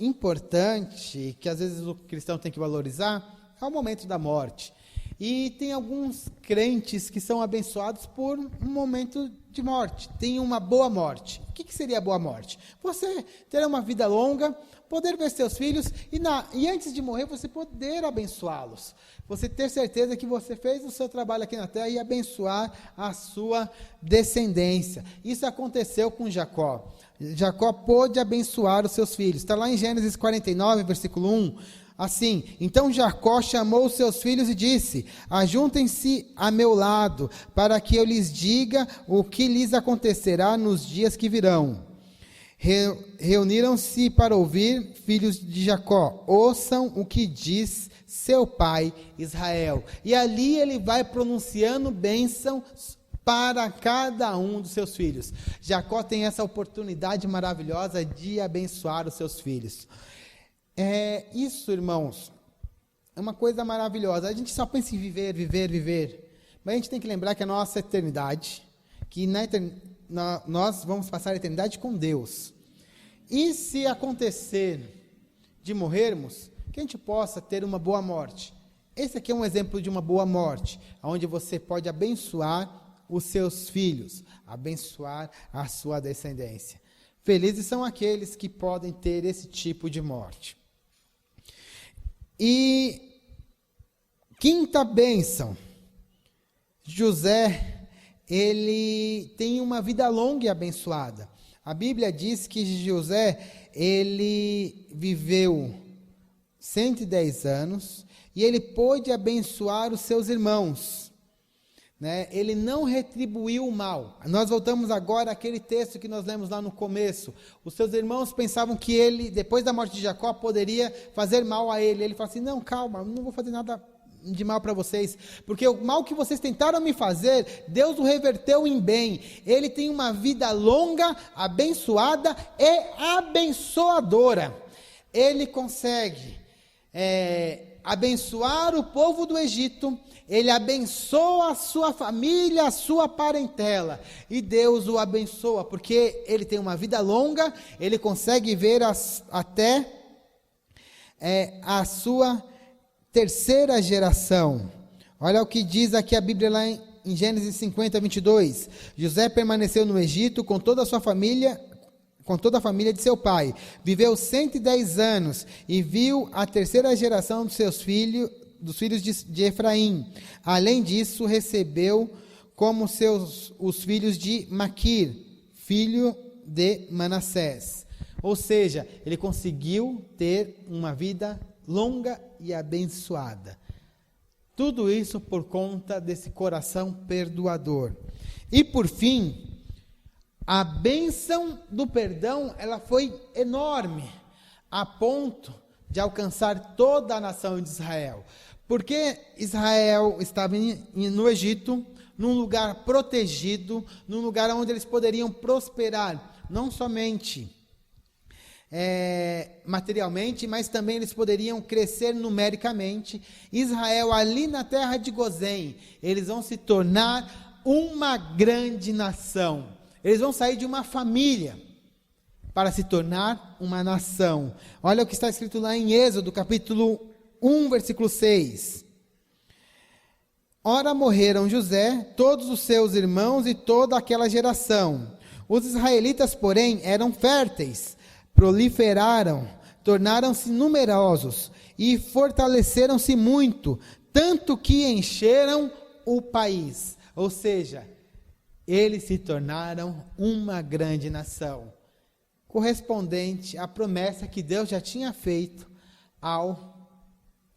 importante, que às vezes o cristão tem que valorizar, é o momento da morte. E tem alguns crentes que são abençoados por um momento de morte. Tem uma boa morte. O que seria a boa morte? Você ter uma vida longa, poder ver seus filhos e antes de morrer você poder abençoá-los. Você ter certeza que você fez o seu trabalho aqui na terra e abençoar a sua descendência. Isso aconteceu com Jacó. Jacó pôde abençoar os seus filhos. Está lá em Gênesis 49, versículo 1. Assim, então Jacó chamou os seus filhos e disse: ajuntem-se a meu lado, para que eu lhes diga o que lhes acontecerá nos dias que virão. Reuniram-se para ouvir, filhos de Jacó, ouçam o que diz seu pai Israel. E ali ele vai pronunciando bênção para cada um dos seus filhos. Jacó tem essa oportunidade maravilhosa de abençoar os seus filhos. Isso, irmãos, é uma coisa maravilhosa. A gente só pensa em viver, viver, viver. Mas a gente tem que lembrar que a nossa eternidade, que nós vamos passar a eternidade com Deus. E se acontecer de morrermos, que a gente possa ter uma boa morte. Esse aqui é um exemplo de uma boa morte, onde você pode abençoar os seus filhos, abençoar a sua descendência. Felizes são aqueles que podem ter esse tipo de morte. E quinta bênção, José, ele tem uma vida longa e abençoada. A Bíblia diz que José, ele viveu 110 anos e ele pôde abençoar os seus irmãos. Né? Ele não retribuiu o mal. Nós voltamos agora àquele texto que nós lemos lá no começo. Os seus irmãos pensavam que ele, depois da morte de Jacó, poderia fazer mal a ele. Ele falou assim: não, calma, não vou fazer nada de mal para vocês, porque o mal que vocês tentaram me fazer, Deus o reverteu em bem. Ele tem uma vida longa, abençoada e abençoadora. Ele consegue abençoar o povo do Egito. Ele abençoa a sua família, a sua parentela, e Deus o abençoa, porque ele tem uma vida longa, ele consegue ver até a sua terceira geração. Olha o que diz aqui a Bíblia lá em Gênesis 50, 22. José permaneceu no Egito com toda a sua família, com toda a família de seu pai. Viveu 110 anos e viu a terceira geração dos seus filhos, dos filhos de Efraim. Além disso, recebeu como os filhos de Maquir, filho de Manassés. Ou seja, ele conseguiu ter uma vida longa e abençoada. Tudo isso por conta desse coração perdoador. E por fim, a bênção do perdão, ela foi enorme, a ponto de alcançar toda a nação de Israel. Porque Israel estava no Egito, num lugar protegido, num lugar onde eles poderiam prosperar, não somente materialmente, mas também eles poderiam crescer numericamente. Israel, ali na terra de Gozém, eles vão se tornar uma grande nação. Eles vão sair de uma família para se tornar uma nação. Olha o que está escrito lá em Êxodo, capítulo 1, versículo 6. Ora morreram José, todos os seus irmãos e toda aquela geração. Os israelitas, porém, eram férteis, proliferaram, tornaram-se numerosos e fortaleceram-se muito, tanto que encheram o país. Ou seja, eles se tornaram uma grande nação, correspondente à promessa que Deus já tinha feito ao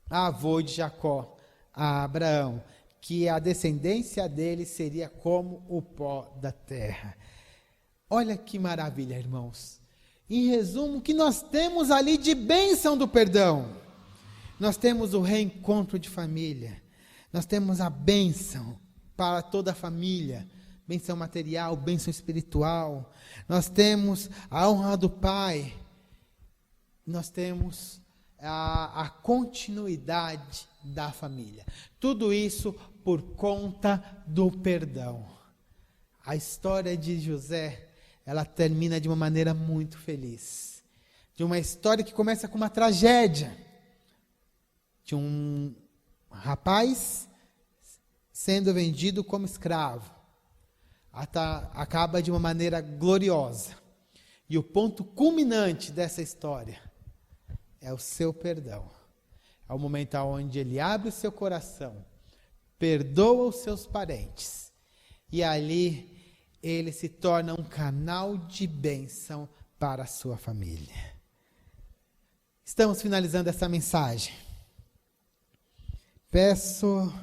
avô de Jacó, a Abraão, que a descendência dele seria como o pó da terra. Olha que maravilha, irmãos. Em resumo, o que nós temos ali de bênção do perdão? Nós temos o reencontro de família, nós temos a bênção para toda a família, bênção material, bênção espiritual, nós temos a honra do pai, nós temos a continuidade da família. Tudo isso por conta do perdão. A história de José, ela termina de uma maneira muito feliz. De uma história que começa com uma tragédia. De um rapaz sendo vendido como escravo. Acaba de uma maneira gloriosa. E o ponto culminante dessa história é o seu perdão. É o momento onde ele abre o seu coração, perdoa os seus parentes, e ali ele se torna um canal de bênção para a sua família. Estamos finalizando essa mensagem. Peço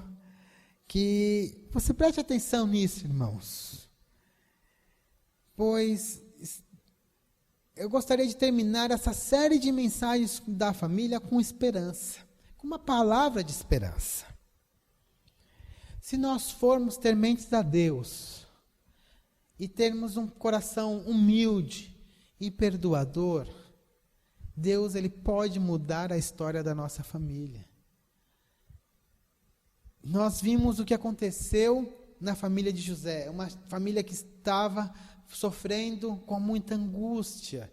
que você preste atenção nisso, irmãos, pois eu gostaria de terminar essa série de mensagens da família com esperança, com uma palavra de esperança. Se nós formos tementes a Deus e termos um coração humilde e perdoador, Deus, ele pode mudar a história da nossa família. Nós vimos o que aconteceu na família de José, uma família que estava sofrendo com muita angústia,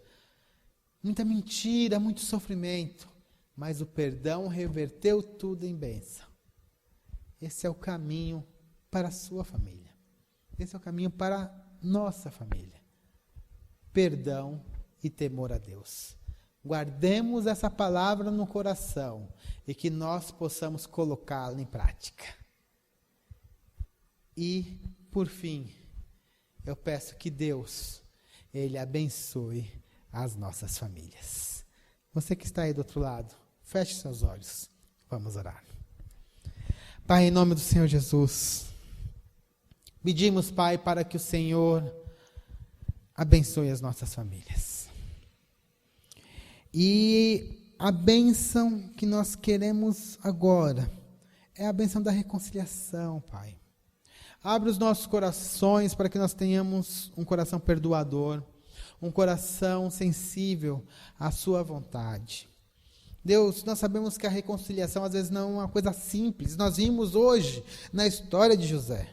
muita mentira, muito sofrimento, mas o perdão reverteu tudo em bênção. Esse é o caminho para a sua família. Esse é o caminho para a nossa família. Perdão e temor a Deus. Guardemos essa palavra no coração e que nós possamos colocá-la em prática. E, por fim, eu peço que Deus, ele abençoe as nossas famílias. Você que está aí do outro lado, feche seus olhos. Vamos orar. Pai, em nome do Senhor Jesus, pedimos, Pai, para que o Senhor abençoe as nossas famílias. E a bênção que nós queremos agora é a bênção da reconciliação, Pai. Abre os nossos corações para que nós tenhamos um coração perdoador, um coração sensível à sua vontade. Deus, nós sabemos que a reconciliação às vezes não é uma coisa simples. Nós vimos hoje na história de José.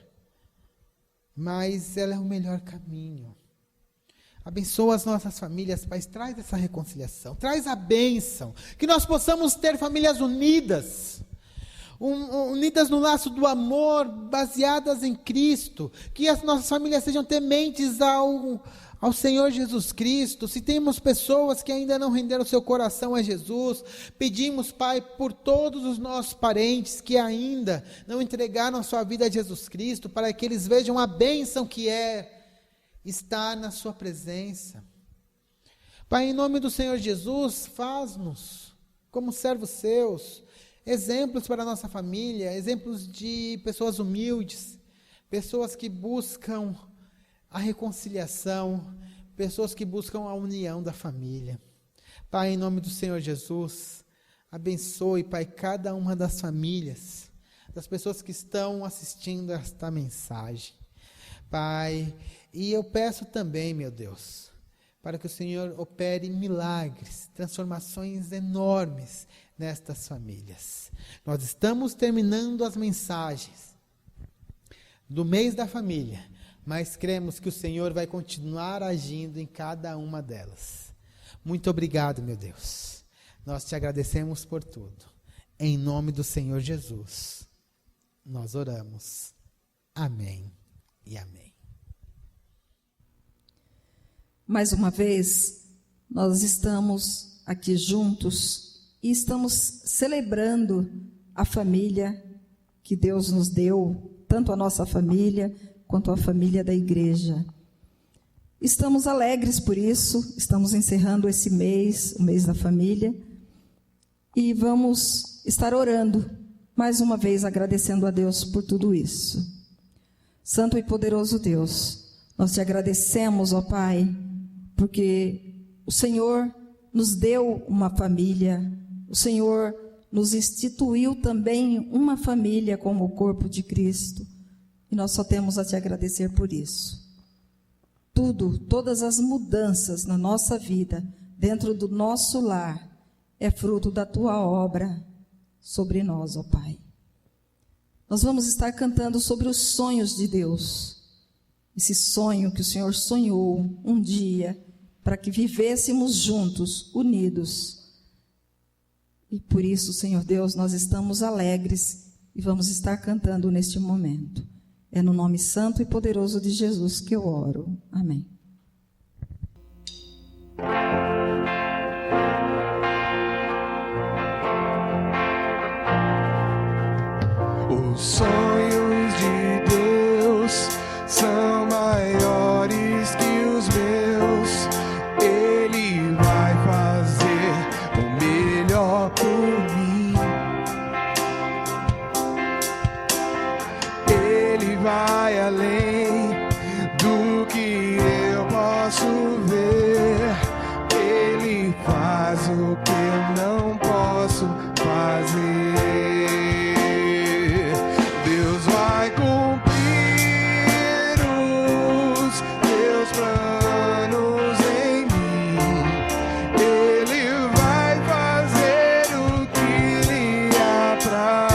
Mas ela é o melhor caminho. Abençoa as nossas famílias, Pai. Traz essa reconciliação. Traz a bênção. Que nós possamos ter famílias unidas. Unidas no laço do amor, baseadas em Cristo. Que as nossas famílias sejam tementes ao Senhor Jesus Cristo. Se temos pessoas que ainda não renderam seu coração a Jesus, pedimos, Pai, por todos os nossos parentes que ainda não entregaram a sua vida a Jesus Cristo, para que eles vejam a bênção que é estar na sua presença. Pai, em nome do Senhor Jesus, faz-nos, como servos seus, exemplos para a nossa família, exemplos de pessoas humildes, pessoas que buscam a reconciliação, pessoas que buscam a união da família. Pai, em nome do Senhor Jesus, abençoe, Pai, cada uma das famílias, das pessoas que estão assistindo esta mensagem. Pai, e eu peço também, meu Deus, para que o Senhor opere milagres, transformações enormes nestas famílias. Nós estamos terminando as mensagens do mês da família, mas cremos que o Senhor vai continuar agindo em cada uma delas. Muito obrigado, meu Deus. Nós te agradecemos por tudo. Em nome do Senhor Jesus, nós oramos. Amém e amém. Mais uma vez, nós estamos aqui juntos e estamos celebrando a família que Deus nos deu, tanto a nossa família quanto a família da igreja. Estamos alegres por isso, estamos encerrando esse mês, o mês da família, e vamos estar orando, mais uma vez agradecendo a Deus por tudo isso. Santo e poderoso Deus, nós te agradecemos, ó Pai, porque o Senhor nos deu uma família, o Senhor nos instituiu também uma família como o corpo de Cristo, e nós só temos a te agradecer por isso. Todas as mudanças na nossa vida, dentro do nosso lar, é fruto da tua obra sobre nós, ó Pai. Nós vamos estar cantando sobre os sonhos de Deus, esse sonho que o Senhor sonhou um dia, para que vivêssemos juntos, unidos. E por isso, Senhor Deus, nós estamos alegres e vamos estar cantando neste momento. É no nome santo e poderoso de Jesus que eu oro. Amém. Os sonhos de Deus são maiores que os meus. Ele vai fazer o melhor por mim. Ele vai além do que eu posso ver. Ele faz o que eu não posso fazer. Deus vai cumprir os teus planos em mim. Ele vai fazer o que lhe apraz.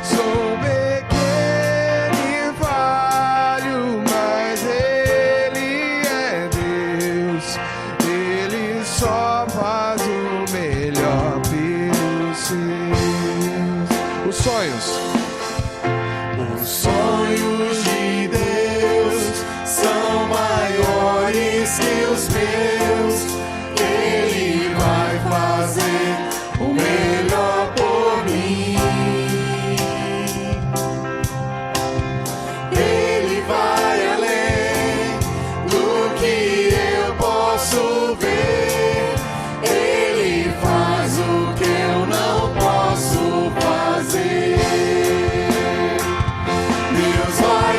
Sou pequeno e falho, mas Ele é Deus. Ele só faz o melhor pelos seus. Os sonhos de Deus são maiores que os meus. Ele vai fazer o melhor por mim. Ele vai além do que eu posso ver. Ele faz o que eu não posso fazer. Deus vai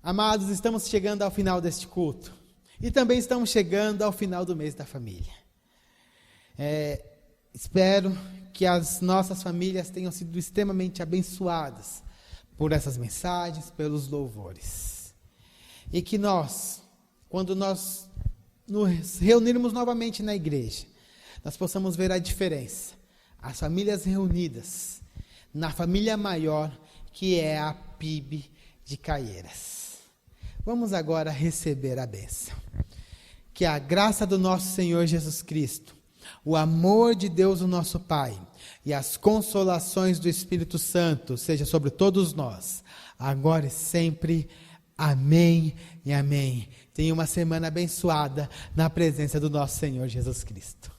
Amados, estamos chegando ao final deste culto. E também estamos chegando ao final do mês da família. Espero que as nossas famílias tenham sido extremamente abençoadas por essas mensagens, pelos louvores. E que nós, quando nós nos reunirmos novamente na igreja, nós possamos ver a diferença. As famílias reunidas na família maior, que é a PIB de Caieiras. Vamos agora receber a bênção. Que a graça do nosso Senhor Jesus Cristo, o amor de Deus, o nosso Pai, e as consolações do Espírito Santo seja sobre todos nós, agora e sempre. Amém e amém. Tenha uma semana abençoada na presença do nosso Senhor Jesus Cristo.